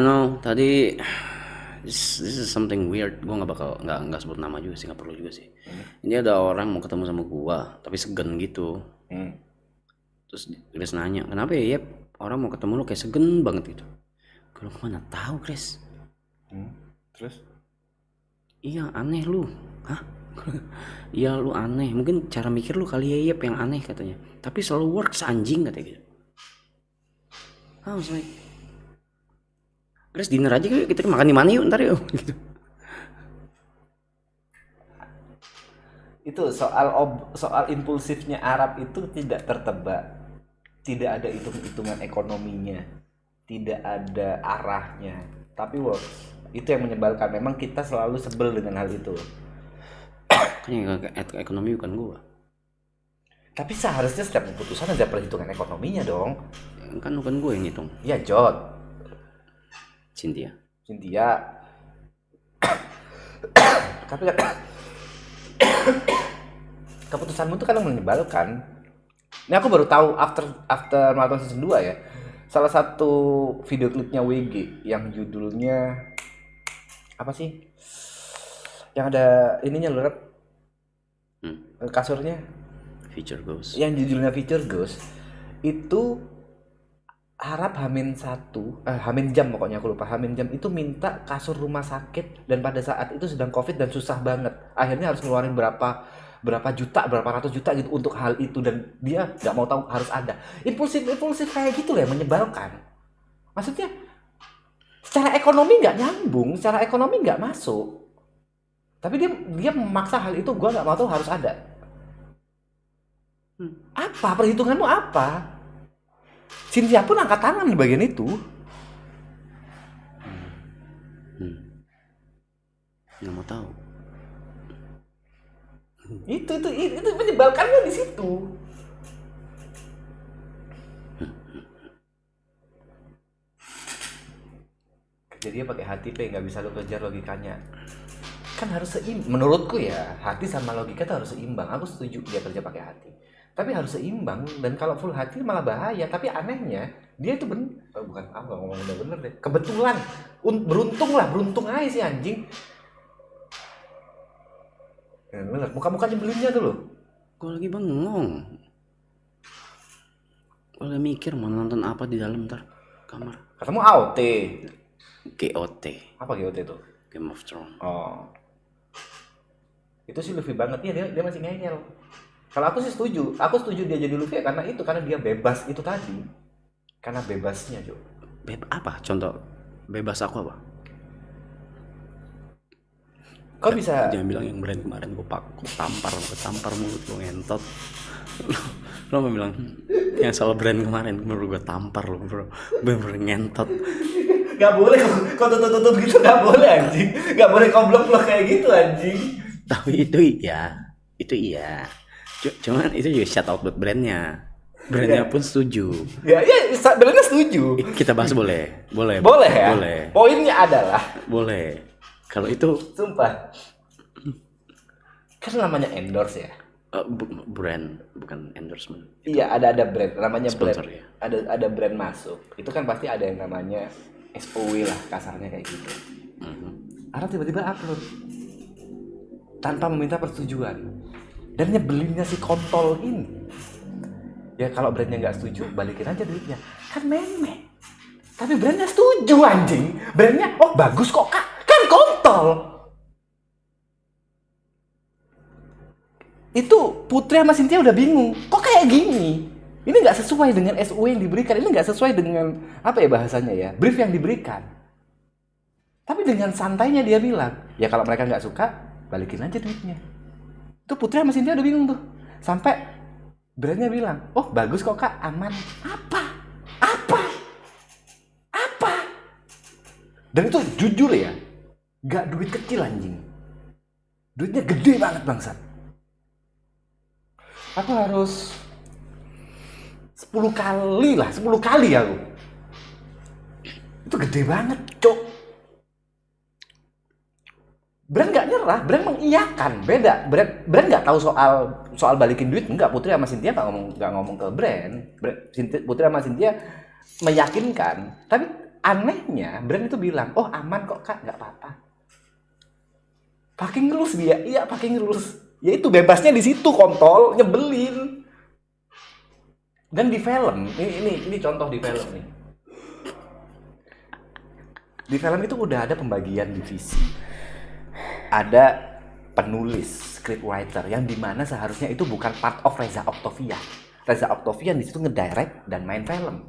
No, tadi this is something weird. Gua nggak sebut nama juga sih, nggak perlu juga sih. Ini ada orang mau ketemu sama gua, tapi segan gitu. Terus Grace nanya, kenapa ya? Yep, orang mau ketemu lu kayak segen banget gitu. Kalau kemana tahu, Grace? Terus? Iya aneh lu. Hah? Iya lu aneh. Mungkin cara mikir lu kali ya Yep yang aneh katanya. Tapi selalu works anjing katanya gitu. I was like, Grace dinner aja kita makan di mana yuk ntar yuk gitu. Itu soal impulsifnya Arab itu tidak tertebak. Tidak ada hitung-hitungan ekonominya. Tidak ada arahnya. Tapi works. Itu yang menyebalkan. Memang kita selalu sebel dengan hal itu. Kayaknya ekonomi bukan gua. Tapi seharusnya setiap keputusan ada perhitungan ekonominya dong. Kan bukan gua yang ngitung. Iya Jod. Cynthia. Tapi keputusanmu itu kadang menyebalkan. Ini aku baru tahu after marathon season 2 ya. Salah satu video klipnya WG yang judulnya apa sih? Yang ada ininya lho, Rap. Kasurnya Feature Ghost. Yang judulnya Feature Ghost itu Harap Hamin jam pokoknya aku lupa. Hamin jam itu minta kasur rumah sakit dan pada saat itu sedang COVID dan susah banget. Akhirnya harus ngeluarin berapa juta, berapa ratus juta gitu untuk hal itu dan dia nggak mau tahu harus ada. Impulsif kayak gitu loh yang menyebalkan. Maksudnya secara ekonomi nggak nyambung, secara ekonomi nggak masuk. Tapi dia memaksa hal itu, gue nggak mau tahu harus ada. Apa perhitunganmu apa? Cynthia pun angkat tangan di bagian itu. Nggak mau tahu. Itu menyebalkannya di situ. Jadi dia pakai hati, nggak bisa lo kejar logikanya. Kan harus seimbang. Menurutku ya, hati sama logika itu harus seimbang. Aku setuju dia kerja pakai hati. Tapi harus seimbang. Dan kalau full hati malah bahaya. Tapi anehnya, dia itu bukan apa, ngomong udah bener deh. Kebetulan, beruntung aja sih anjing. Ya, bener, muka-muka nyebelinnya tuh loh. Gue lagi bengong. Gue lagi mikir mau nonton apa di dalam ntar kamar. Ketemu AOT. GOT. Apa GOT itu? Game of Thrones. Oh. Itu sih Luffy banget. Iya, dia masih ngeyel. Kalau aku sih setuju. Aku setuju dia jadi Luffy karena dia bebas itu tadi. Karena bebasnya, Jo. Apa? Contoh bebas aku apa? Kau bisa Jangan bilang yang brand kemarin gue tampar mulut lo ngentot. Lo mau bilang yang soal brand kemarin menurut gue tampar lo bro, bener ngentot. Gak boleh kau tutup gitu, gak boleh anjing. Gak boleh kau blok kayak gitu anjing. Tapi itu iya. Cuman itu juga shout out buat brandnya pun setuju. Ya brandnya setuju. Kita bahas boleh ya. Boleh. Poinnya adalah boleh. Kalau itu sumpah kan namanya endorse ya. Brand bukan endorsement. Iya, ada brand namanya sponsor, brand. Ya. Ada brand masuk. Itu kan pasti ada yang namanya SOW lah, kasarnya kayak gitu. Orang tiba-tiba upload tanpa meminta persetujuan. Dan nyebelinnya si kontol ini. Ya kalau brandnya nggak setuju, balikin aja duitnya. Kan meme. Tapi brandnya setuju anjing. Brandnya, oh bagus kok kak. Kan kontol. Itu Putri sama Cynthia udah bingung. Kok kayak gini? Ini nggak sesuai dengan SOW yang diberikan. Ini nggak sesuai dengan apa ya bahasanya ya, brief yang diberikan. Tapi dengan santainya dia bilang, ya kalau mereka nggak suka, balikin aja duitnya. Itu Putri sama Cynthia udah bingung tuh. Sampai brandnya bilang, oh bagus kok kak, aman. Apa? Dan itu jujur ya, nggak duit kecil anjing. Duitnya gede banget bangsat. Aku harus 10 kali aku. Itu gede banget, Cok. Brand nggak nyerah, brand mengiyakan. Beda, brand nggak tahu soal balikin duit. Enggak, Putri sama Cynthia nggak ngomong ke brand. Putri sama Cynthia meyakinkan. Tapi anehnya, brand itu bilang, oh aman kok kak, nggak apa-apa. Fucking rules dia, iya fucking rules. Ya itu bebasnya di situ kontol, nyebelin. Dan di film, ini contoh di film nih. Di film itu udah ada pembagian divisi. Ada penulis, scriptwriter yang dimana seharusnya itu bukan part of Reza Octavian. Reza Octavian di situ ngedirect dan main film.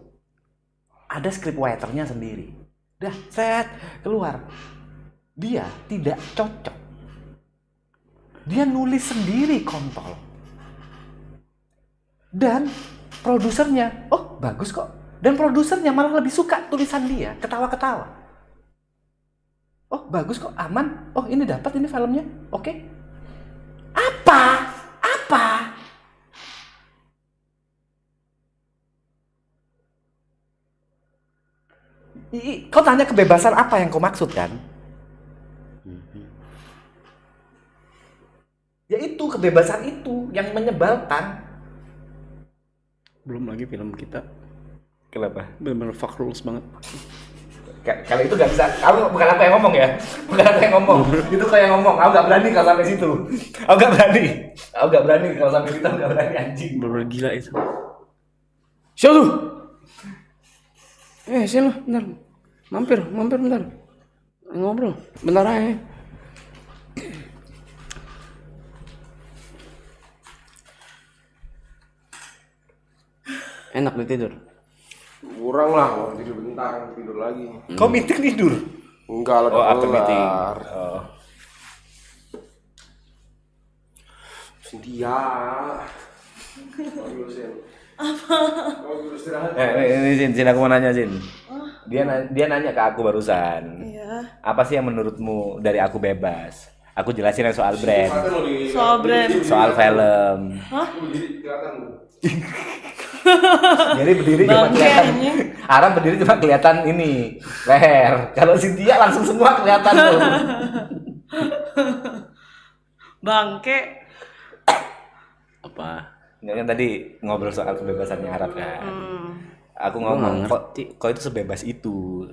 Ada scriptwriternya sendiri. Dah, set keluar. Dia tidak cocok. Dia nulis sendiri kontol. Dan produsernya, oh bagus kok. Dan produsernya malah lebih suka tulisan dia, ketawa-ketawa. Oh bagus kok, aman. Oh ini dapat ini filmnya, oke. Apa? Kau tanya kebebasan apa yang kau maksud kan? Ya itu, kebebasan itu yang menyebalkan. Belum lagi film kita. Kenapa? Bener-bener fuck rules banget. Kalau itu gak bisa, aku bukan aku yang ngomong ya. Bukan aku yang ngomong. Itu kau yang ngomong, aku gak berani kalau sampai situ. Aku gak berani kalau sampai situ, aku gak berani anjing. Bener-bener gila itu. Siapa tuh? Sini lo, bentar. Mampir bentar. Ngobrol, bentar aja. Enak nih tidur. Kurang lah, mau tidur bentar, tidur lagi. Kau meeting tidur? Enggak lah, oh, after meeting. Cynthia. Kau dulu Sin. Apa? Kau dulu istirahat. Ini Zin, aku mau nanya Zin. Dia nanya ke aku barusan. Iya. Apa sih yang menurutmu dari Aku Bebas? Aku jelasin yang soal brand. Soal brand. Soal film. Hah? Jadi berdiri cuma kelihatan. Aram berdiri cuma kelihatan ini leher. Kalau Cynthia langsung semua kelihatan tuh. Bangke. Apa? Ini kan tadi ngobrol soal kebebasannya Arab kan. Aku ngomong kok itu sebebas itu.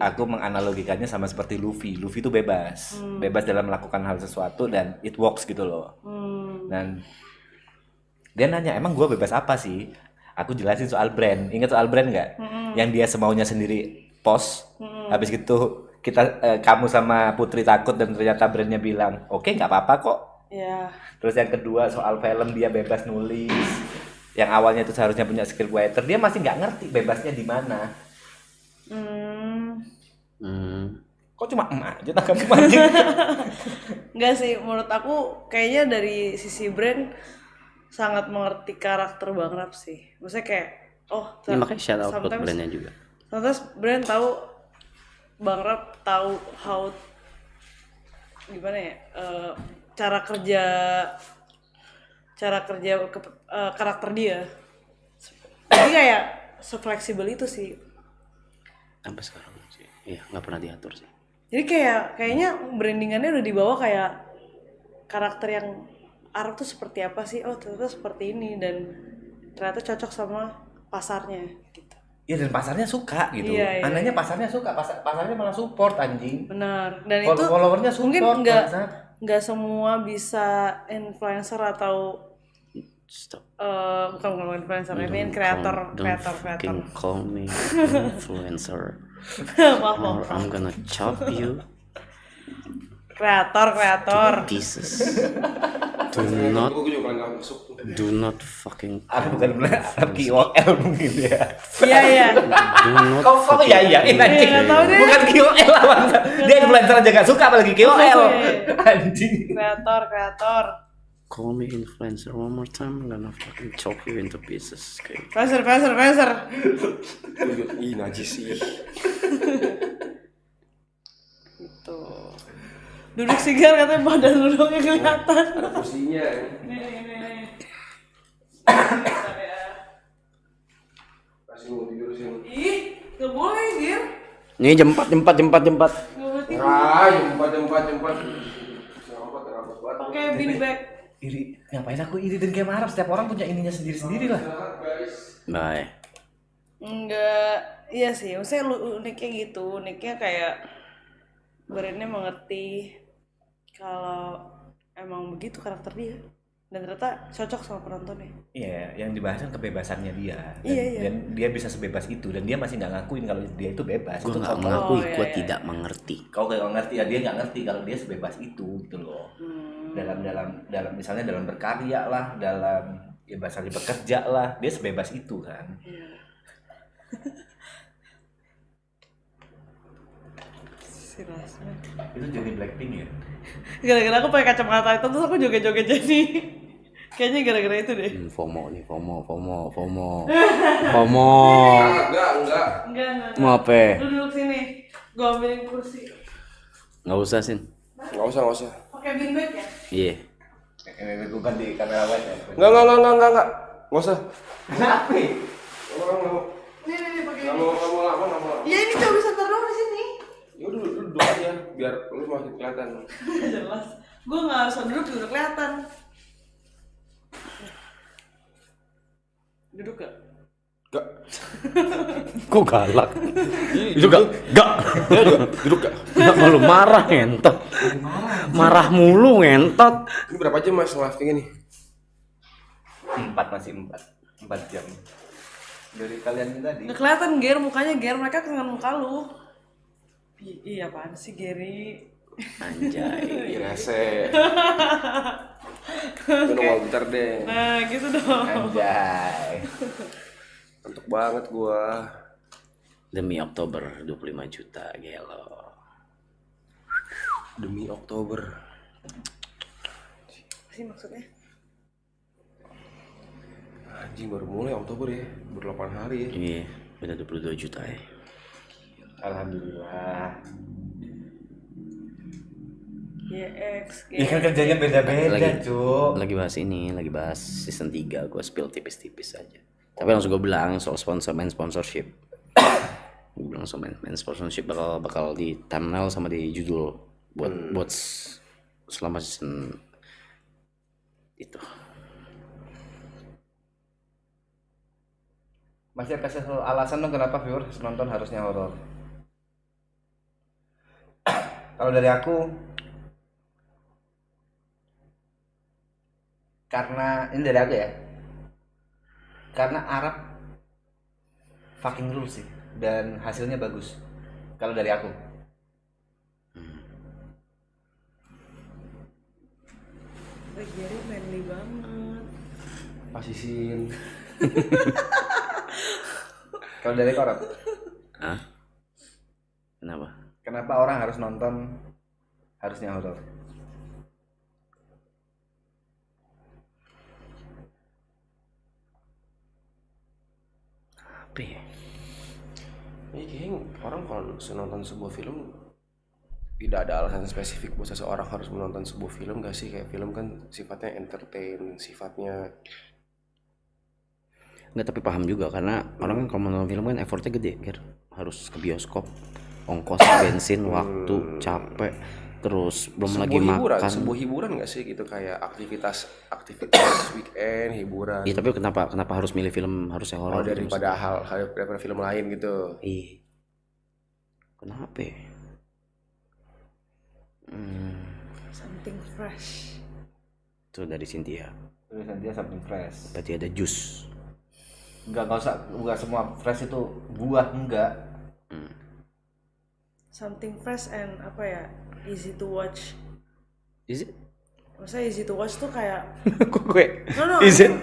Aku menganalogikannya sama seperti Luffy. Luffy itu bebas, bebas dalam melakukan hal sesuatu dan it works gitu loh. Dan dia nanya emang gue bebas apa sih? Aku jelasin soal brand. Ingat soal brand nggak? Yang dia semaunya sendiri post. Habis gitu kamu sama Putri takut dan ternyata brandnya bilang oke nggak apa-apa kok. Ya. Terus yang kedua soal film dia bebas nulis. Yang awalnya itu seharusnya punya skill writer, dia masih nggak ngerti bebasnya di mana. Kok cuma aja tangkap anjing? Enggak sih, menurut aku kayaknya dari sisi brand sangat mengerti karakter Bang Rap sih. Maksudnya kayak ini makanya shout out buat brandnya juga. Sometimes brand tahu Bang Rap tahu how gimana ya cara kerja karakter dia. Jadi kayak se-fleksibel itu sih. Sampai sekarang sih. Iya, nggak pernah diatur sih. Jadi kayaknya brandingannya udah dibawa kayak karakter yang Arab tuh seperti apa sih? Oh ternyata seperti ini dan ternyata cocok sama pasarnya gitu. Iya dan pasarnya suka gitu. Iya. Anehnya pasarnya suka, pasarnya malah support anjing. Benar. Dan itu followernya support. Mungkin nggak semua bisa influencer atau Stop. bukan influencer, I mean kreator. Call me influencer. maaf. Or I'm gonna chop you. Kreator. Pieces. Do not fucking. Aku bukan KOL mungkin ya. Iya. Kau ya ini anjing. Bukan KOL lawan. Dia influencer aja gak suka apalagi KOL. Anjing. Kreator. Call me influencer one more time, I'm gonna fucking chop you into pieces. Okay. Influencer. Ih, najis sih. Gitu. Duduk sigar katanya badan lu doang yang kelihatan. Ada kursinya. Nih. Kasih mau tidur sini. Ih, gak boleh, Gir. Ini jempat. Gak boleh tidur. Jempat. Pakai bean bag. Iri, ngapain aku iri dan kayak marah? Setiap orang punya ininya sendiri-sendiri lah. Bye. Enggak, iya sih. Maksudnya uniknya gitu. Uniknya kayak brandnya mengerti kalau emang begitu karakter dia. Dan ternyata cocok sama penontonnya. Iya, yang dibahas kan kebebasannya dia. Iya. Dan dia bisa sebebas itu dan dia masih nggak ngakuin kalau dia itu bebas. Gue Itu nggak kau- mengakui, gue iya. tidak mengerti. Kau kayak nggak ngerti ya, dia nggak ngerti kalau dia sebebas itu gitu loh. Dalam misalnya dalam berkarya lah, dalam ya bahasanya bekerja lah, dia sebebas itu kan. Si Rasman. Itu jadi Blackpink ya. Gara-gara aku pakai kacamata itu terus aku joget-joget jadi. Kayaknya gara-gara itu deh. FOMO nih, FOMO. Enggak. Mau apa? Lu duduk sini. Gua ambilin kursi. Nggak usah, Sin. Nggak usah. Pakai bean bag ya? Iya. Ini bukan di kamera wide ya. Nggak usah. Kenapa? Nih pakai Nggak ini. mau lama. Ya ini cuma bisa taruh di sini. Ya udah duduk aja biar lu makin kelihatan. Jelas. Gua nggak usah duduk juga kelihatan. Duduk gak? Gak. Kok galak? Juga gak. Duduk gak? Gak malu marah ngentot. Marah mulu ngentot. Ini berapa jam mas live kayak gini? 4 jam. Dari kalian ini tadi. Nggak kelihatan Ger, mukanya Ger, mereka kenal muka lu. Iya apaan sih Geri? Anjay. Rese. Itu nongol bentar deh. Nah gitu dong. Anjay. Ngantuk banget gua. Demi Oktober 25 juta gelo. Demi Oktober. Apa sih maksudnya? Anjing baru mulai Oktober ya, baru 8 hari ya. Iya, udah 22 juta ya. Alhamdulillah. YX. Ya kan kerjanya beda-beda, Cuk. Lagi bahas season 3, gue spill tipis-tipis aja. Tapi langsung gue bilang soal main sponsorship. Gue bilang soal main sponsorship bakal di thumbnail sama di judul buat selama season itu. Masih kasih alasan dong kenapa viewer nonton harusnya horor. Kalau dari aku, karena ini dari aku ya, karena Arab fucking rules sih dan hasilnya bagus. Kalau dari aku, Gary manly banget. pasisin. Kalau dari Arab, Hah? Kenapa? kenapa orang harus nonton harusnya horor? Apa ya? Ini kayaknya orang kalau nonton sebuah film tidak ada alasan spesifik buat seseorang harus menonton sebuah film gak sih? Kayak film kan sifatnya entertain, sifatnya Nggak, tapi paham juga karena orang kan kalau nonton film kan effortnya gede, harus ke bioskop, ongkos, bensin, waktu, capek, terus belum lagi makan. sebuah hiburan gak sih gitu, kayak aktivitas weekend, hiburan. Iya, tapi kenapa harus milih film harusnya horor gitu daripada maksudnya? daripada film lain gitu. Ih, kenapa ya? Something fresh. Itu dari Cynthia. Tulisan dia something fresh. Berarti ada jus. Enggak semua fresh itu buah, enggak. Something fresh and apa ya, easy to watch. Is it? Maksudnya easy to watch tuh kayak Kok gue? no, Is it?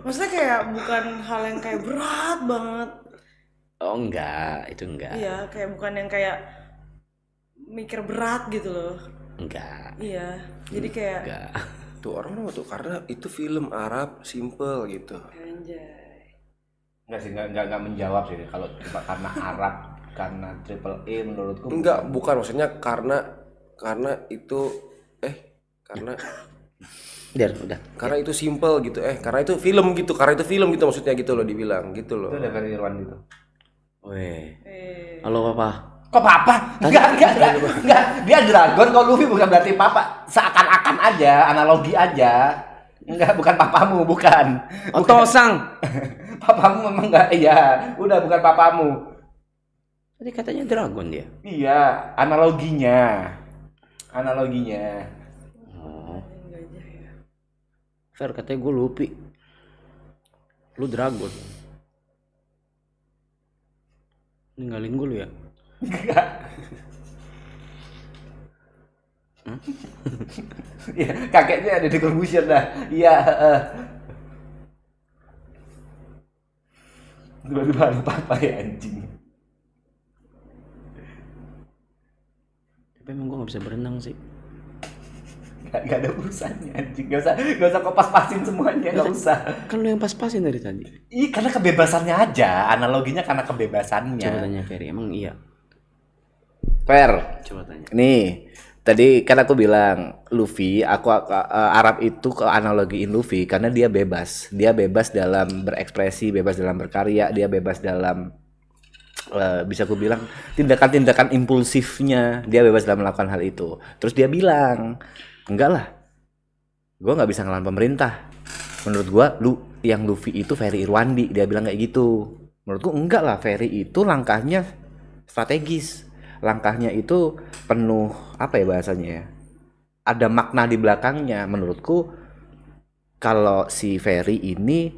maksudnya kayak bukan hal yang kayak berat banget. Oh enggak, itu enggak. Iya, kayak bukan yang kayak mikir berat gitu loh. Enggak. Iya, jadi kayak Enggak. Tuh orang tuh karena itu film Arab simple gitu. anjay. Enggak sih, enggak menjawab sih kalau cuma karena Arab, karena triple E menurutku. Enggak, bukan maksudnya karena itu karena Udah. karena itu simple gitu, karena itu film gitu, maksudnya gitu loh dibilang gitu loh. Itu ada Ferry Irwan gitu. Weh. Halo papa. Kok papa? Enggak. Dia dragon, kalau Luffy bukan berarti papa. Seakan-akan aja, analogi aja. Enggak, bukan papamu, bukan. Otosang. Papamu memang enggak, iya. Udah bukan papamu. Tadi katanya dragon dia. Iya, analoginya. Oh. Fer, katanya gue Luffy. Lu dragon. Ninggalin gue lu ya? Enggak. Iya, kakeknya ada di Corbusier dah. Iya, Tiba-tiba ada papa ya anjing. Tapi emang gue gak bisa berenang sih. Gak ada urusannya anjing. Gak usah kau pas-pasin semuanya, gak usah. Kan lu yang pas-pasin dari tadi. Ih, karena kebebasannya aja. Analoginya karena kebebasannya. Coba tanya Ferry, emang iya? Fer, Coba tanya. nih, tadi kan aku bilang Luffy, Arab itu ke analogiin Luffy karena dia bebas. Dia bebas dalam berekspresi, bebas dalam berkarya, dia bebas dalam bisa aku bilang tindakan-tindakan impulsifnya, dia bebas dalam melakukan hal itu. Terus dia bilang, enggak lah, gue nggak bisa ngelawan pemerintah. Menurut gue, yang Luffy itu Ferry Irwandi, dia bilang kayak gitu. Menurutku enggak lah, Ferry itu langkahnya strategis. Langkahnya itu penuh apa ya bahasanya ya, ada makna di belakangnya. Menurutku kalau si Ferry ini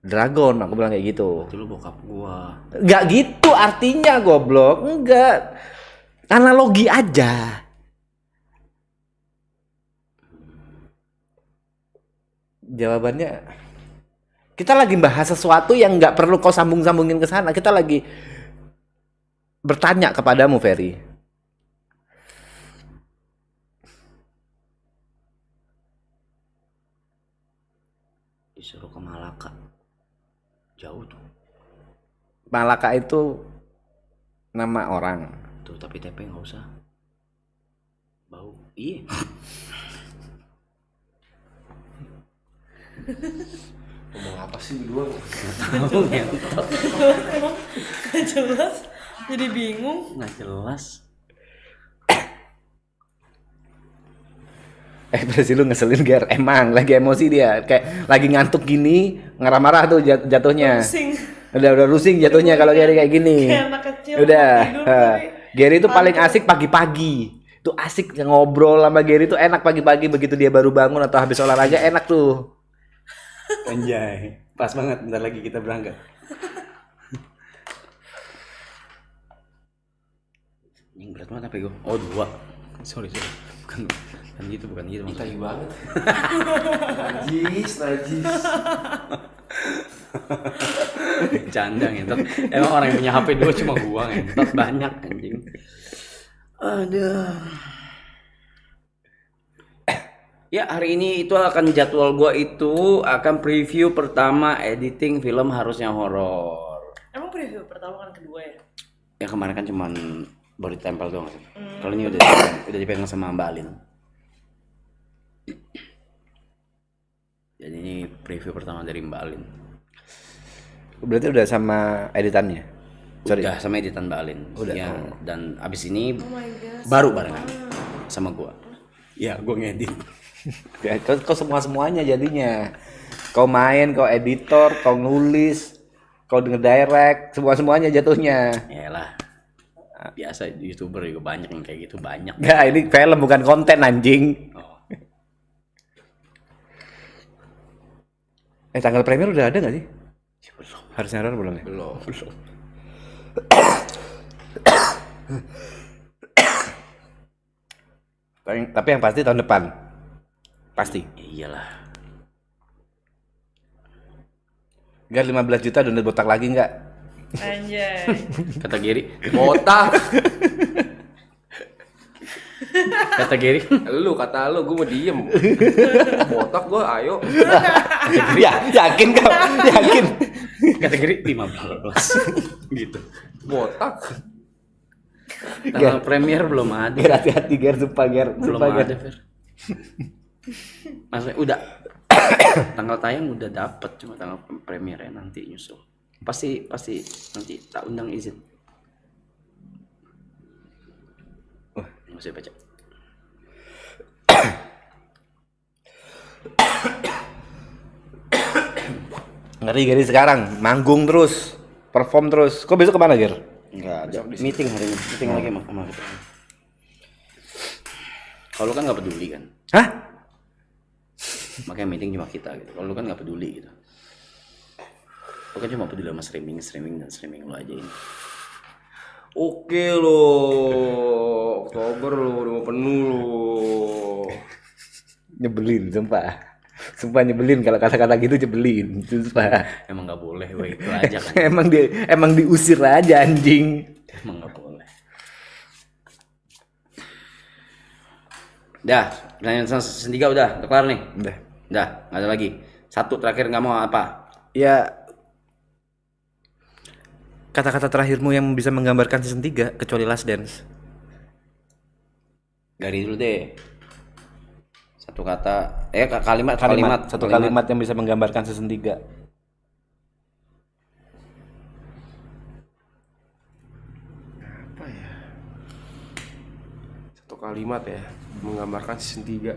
dragon, aku bilang kayak gitu. Itu lu bokap gua. Nggak gitu artinya goblok, enggak, analogi aja. Jawabannya kita lagi bahas sesuatu yang nggak perlu kau sambung-sambungin ke sana. Kita lagi bertanya kepadamu, Ferry. Disuruh ke Malaka. Jauh tuh. Malaka itu nama orang. Tuh, tapi TP nggak usah. Bau. Iya. Ngomong apa sih berdua? Tahu ngentot. Emang gak jelas, jadi bingung. Nggak jelas. Ekspresi lu ngeselin Ger, emang lagi emosi dia, kayak lagi ngantuk gini, marah-marah tuh jatuhnya. Pusing. Udah rusing jatuhnya kalau Gary kayak gini. Kayak anak kecil Udah. mau tidur, tapi Gary itu paling asik pagi-pagi. Tuh asik ngobrol sama Gary tuh enak pagi-pagi begitu dia baru bangun atau habis olahraga enak tuh. Anjay, pas banget bentar lagi kita berangkat. Yang berat banget apa gue? Oh 2. Sorry. Bukan gitu maksudnya. Tai banget. Najis. Canda ngentot. Emang orang yang punya HP 2 cuma gua ngentot banyak anjing. Aduh. Ya hari ini itu akan jadwal gua itu akan preview pertama editing film harusnya horor. emang preview pertama kan kedua ya? Ya kemarin kan cuman baru ditempel doang sih. Kalau ini udah dipegang sama Mbak Alin. Jadi ini preview pertama dari Mbak Alin. Berarti udah sama editannya? Sorry. Udah sama editan Mbak Alin. Udah. Ya, dan abis ini Oh my god. baru barengan sama gua. Ya, gua ngedit. Ya, kau semuanya jadinya. Kau main, kau editor, kau nulis, kau ngedirect, semuanya jatuhnya. Yalah. Biasa YouTuber juga banyak yang kayak gitu, banyak. Enggak, ini film bukan konten anjing. Oh. Tanggal premier udah ada nggak sih? Belum. Harusnya ada belum ya? Belum. Tapi yang pasti tahun depan. Pasti. Iyalah. Gar 15 juta download botak lagi nggak? Anjay. Kata Gary. Botak. Kata Gary. Kata lu, gue mau diem. Botak gue, ayo. Ya, yakin kau? Yakin? Kata Gary 15. Gitu. Botak. Tanggal premier belum ada. Ger hati-hati Ger, sumpah Ger. Belum Sumpah, Ger. ada, Fer. Maksudnya udah tanggal tayang udah dapet, cuma tanggal premiernya nanti nyusul. Pasti nanti tak undang izin. Nggak usah baca. Ngeri Gary sekarang, manggung terus, perform terus. Kok besok kemana Ger? Enggak ada meeting hari ini. Meeting lagi sama kita. Kalau lu kan nggak peduli kan, Hah? makanya meeting cuma kita gitu. Kalau lu kan nggak peduli gitu. Lu kan cuma peduli sama streaming lu aja ini. Oke lo, Oktober lo, udah mau penuh lo. Nyebelin, sumpah. Sumpah nyebelin kalau kata-kata gitu nyebelin, sumpah. Emang nggak boleh, gue itu aja kan. emang diusir aja anjing. Emang nggak boleh. Dah, pertanyaan season 3 udah kelar nih. Udah. Udah, nggak ada lagi. Satu terakhir nggak mau apa? Ya, kata-kata terakhirmu yang bisa menggambarkan season 3 kecuali Last Dance. Gary dulu deh. Satu kata, Satu kalimat yang bisa menggambarkan season 3. Apa ya? Satu kalimat ya, menggambarkan season 3.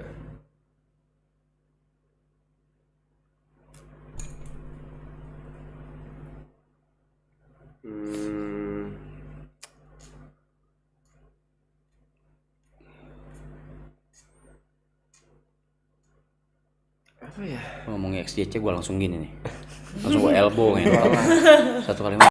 Apa ya? Ngomongin XJC gue langsung gini nih. Langsung gue elbow gitu. Satu kalimat.